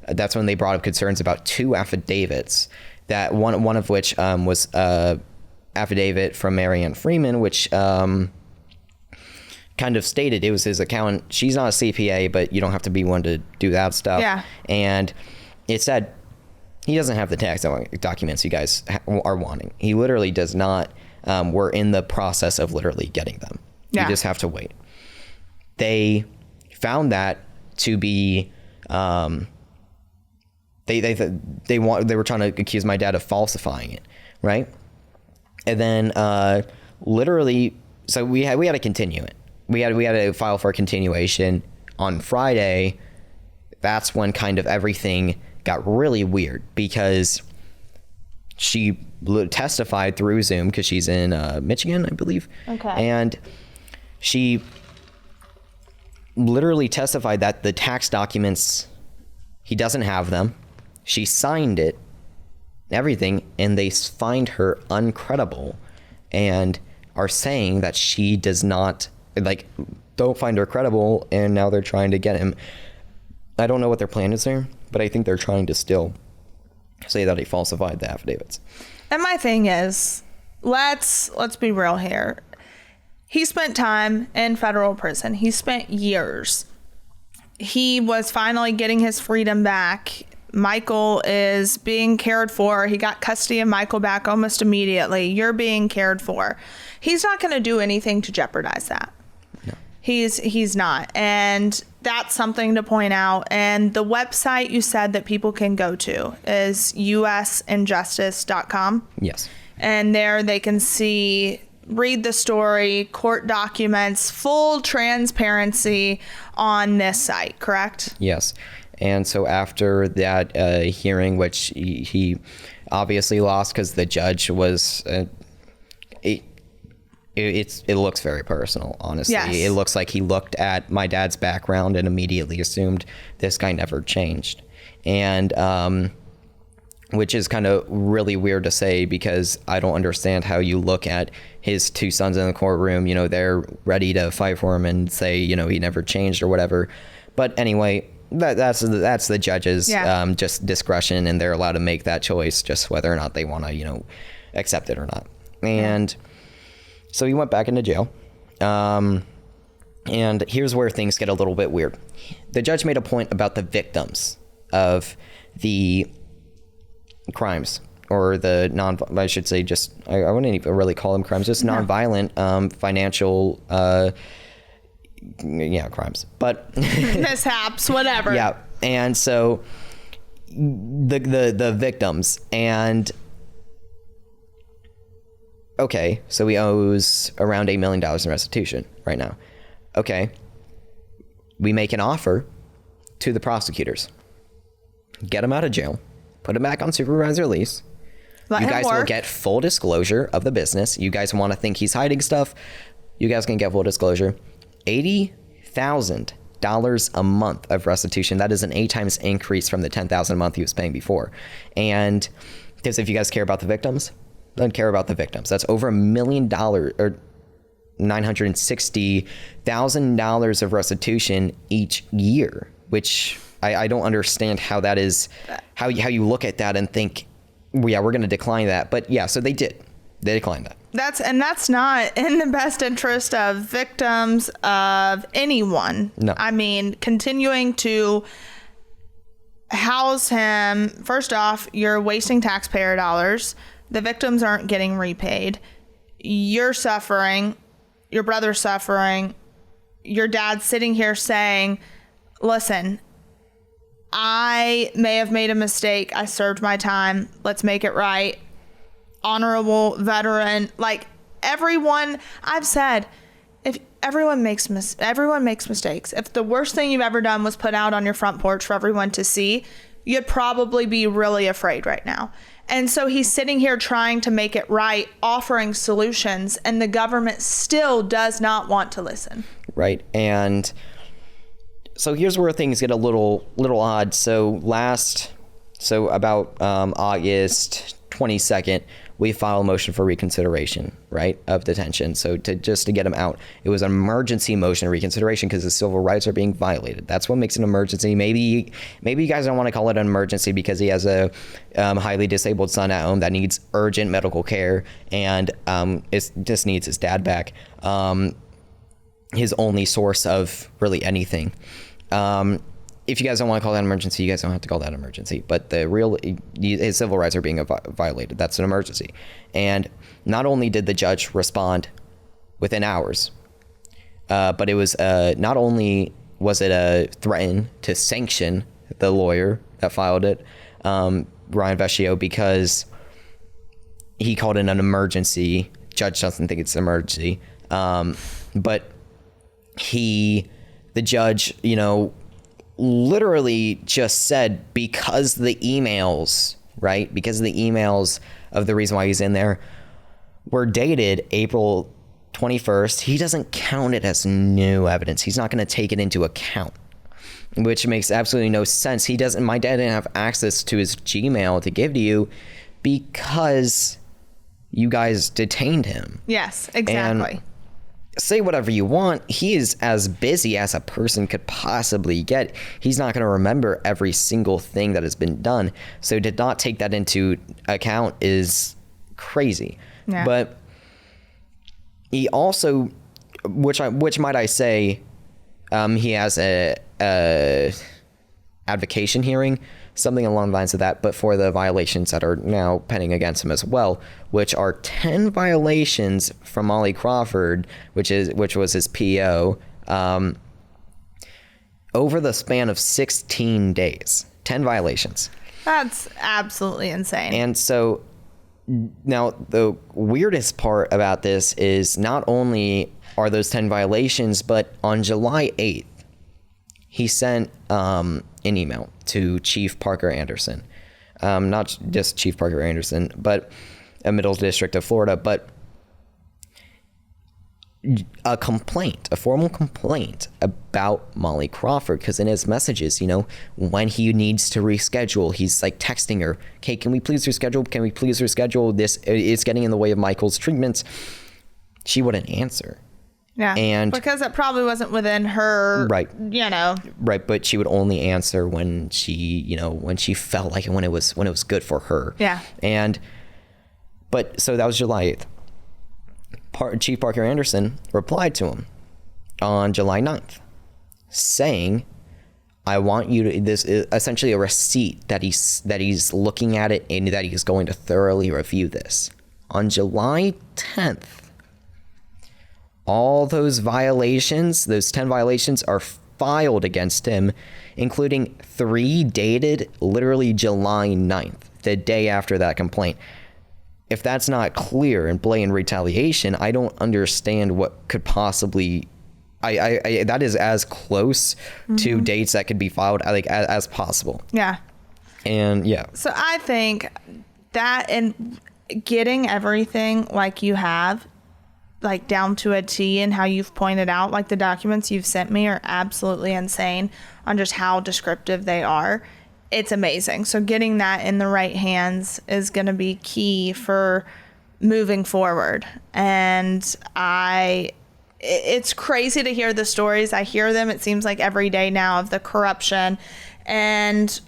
that's when they brought up concerns about two affidavits, that one of which, was, affidavit from Marianne Freeman, which kind of stated it was his accountant. She's not a CPA, but you don't have to be one to do that stuff. Yeah. And it said He doesn't have the tax documents you guys are wanting. He literally does not. We're in the process of literally getting them. You just have to wait. They found that to be, they were trying to accuse my dad of falsifying it, right? And then literally, so we had to continue it. We had to file for a continuation on Friday. That's when kind of everything got really weird, because she testified through Zoom, because she's in Michigan, I believe. Okay. And she literally testified that the tax documents, he doesn't have them. She signed it, everything, and they find her uncredible and are saying that she does not, like, don't find her credible, and now they're trying to get him. I don't know what their plan is there, but I think they're trying to still say that he falsified the affidavits. And my thing is, let's be real here. He spent time in federal prison. He spent years. He was finally getting his freedom back. Michael is being cared for. He got custody of Michael back almost immediately. You're being cared for. He's not going to do anything to jeopardize that. No. He's not. And that's something to point out. And the website you said that people can go to is usinjustice.com. Yes. And there they can read the story, court documents, full transparency on this site, correct? Yes. And so after that hearing, which he obviously lost because the judge was, it looks very personal, honestly. Yes. It looks like he looked at my dad's background and immediately assumed this guy never changed. And which is kind of really weird to say, because I don't understand how you look at his two sons in the courtroom, you know, they're ready to fight for him and say, you know, he never changed or whatever. But anyway, that's the judge's just discretion, and they're allowed to make that choice, just whether or not they want to, you know, accept it or not. And so he went back into jail. And here's where things get a little bit weird. The judge made a point about the victims of the crimes, or the I should say, just, I wouldn't even really call them crimes, just nonviolent financial crimes, but mishaps, whatever. Yeah. And so the victims, and okay, so he owes around $8 million in restitution right now. Okay, we make an offer to the prosecutors, get him out of jail, put him back on supervised release. You guys will get full disclosure of the business. You guys want to think he's hiding stuff, you guys can get full disclosure. $80,000 a month of restitution. That is an 8 times increase from the $10,000 a month he was paying before. And because if you guys care about the victims, then care about the victims. That's over $1 million or $960,000 of restitution each year, which I don't understand how that is, how you look at that and think, well, yeah, we're going to decline that. But yeah, so they did. They declined that. That's not in the best interest of victims, of anyone. No. I mean, continuing to house him, first off, you're wasting taxpayer dollars. The victims aren't getting repaid. You're suffering. Your brother's suffering. Your dad's sitting here saying, listen, I may have made a mistake. I served my time. Let's make it right. Honorable veteran. Like, everyone, I've said, if everyone makes mistakes. If the worst thing you've ever done was put out on your front porch for everyone to see, you'd probably be really afraid right now. And so he's sitting here trying to make it right, offering solutions, and the government still does not want to listen. Right. And so here's where things get a little odd. So about August 22nd, we filed a motion for reconsideration, right, of detention. So to get him out, it was an emergency motion of reconsideration because his civil rights are being violated. That's what makes it an emergency. Maybe you guys don't want to call it an emergency because he has a highly disabled son at home that needs urgent medical care, and it just needs his dad back. His only source of really anything. if you guys don't want to call that an emergency, you guys don't have to call that an emergency. But his civil rights are being violated. That's an emergency. And not only did the judge respond within hours, but it was not only was it a threaten to sanction the lawyer that filed it, Ryan Vecchio, because he called it an emergency. Judge doesn't think it's an emergency. But the judge, literally just said, because the emails of the reason why he's in there were dated April 21st, he doesn't count it as new evidence. He's not going to take it into account, which makes absolutely no sense. My dad didn't have access to his Gmail to give to you because you guys detained him. Yes, exactly. And say whatever you want. He is as busy as a person could possibly get. He's not going to remember every single thing that has been done. So to not take that into account is crazy. Yeah. But he also, which might I say, he has a advocation hearing, something along the lines of that, but for the violations that are now pending against him as well, which are 10 violations from Molly Crawford, which was his PO, over the span of 16 days. 10 violations. That's absolutely insane. And so now the weirdest part about this is not only are those 10 violations, but on July 8th, he sent an email to Chief Parker Anderson, not just Chief Parker Anderson, but a Middle District of Florida, but a formal complaint about Molly Crawford, because in his messages, when he needs to reschedule, he's like texting her, "Okay, can we please reschedule? This is getting in the way of Michael's treatments." She wouldn't answer. Yeah, and because it probably wasn't within her, right. Right, but she would only answer when she felt like it, when it was good for her. Yeah. But so that was July 8th. Chief Parker Anderson replied to him on July 9th saying, "I want you to," this is essentially a receipt that he's looking at it and that he's going to thoroughly review this. On July 10th, all those violations, those 10 violations, are filed against him, including 3 dated literally July 9th, the day after that complaint. If that's not clear and blatant retaliation, I don't understand what could possibly... that is as close to dates that could be filed as possible. Yeah. And yeah. So I think that, and getting everything like you have, like down to a T, and how you've pointed out, like the documents you've sent me are absolutely insane on just how descriptive they are. It's amazing. So getting that in the right hands is going to be key for moving forward. And it's crazy to hear the stories. I hear them, it seems like every day now, of the corruption. And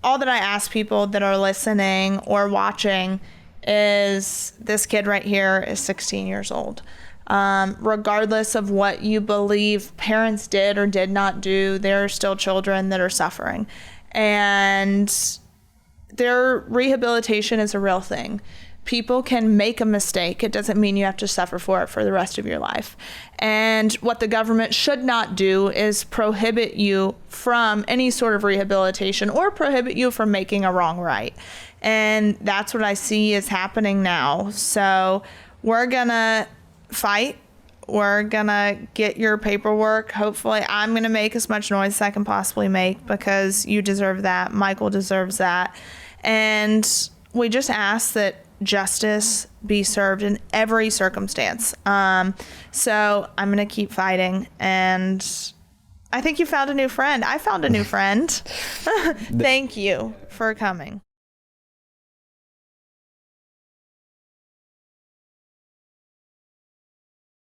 all that I ask people that are listening or watching is, this kid right here is 16 years old. Regardless of what you believe parents did or did not do, there are still children that are suffering. And their rehabilitation is a real thing. People can make a mistake. It doesn't mean you have to suffer for it for the rest of your life. And what the government should not do is prohibit you from any sort of rehabilitation or prohibit you from making a wrong right. And that's what I see is happening now. So we're gonna fight. We're gonna get your paperwork. Hopefully, I'm gonna make as much noise as I can possibly make, because you deserve that. Michael deserves that. And we just ask that justice be served in every circumstance. So I'm gonna keep fighting. And I think you found a new friend. I found a new friend. Thank you for coming.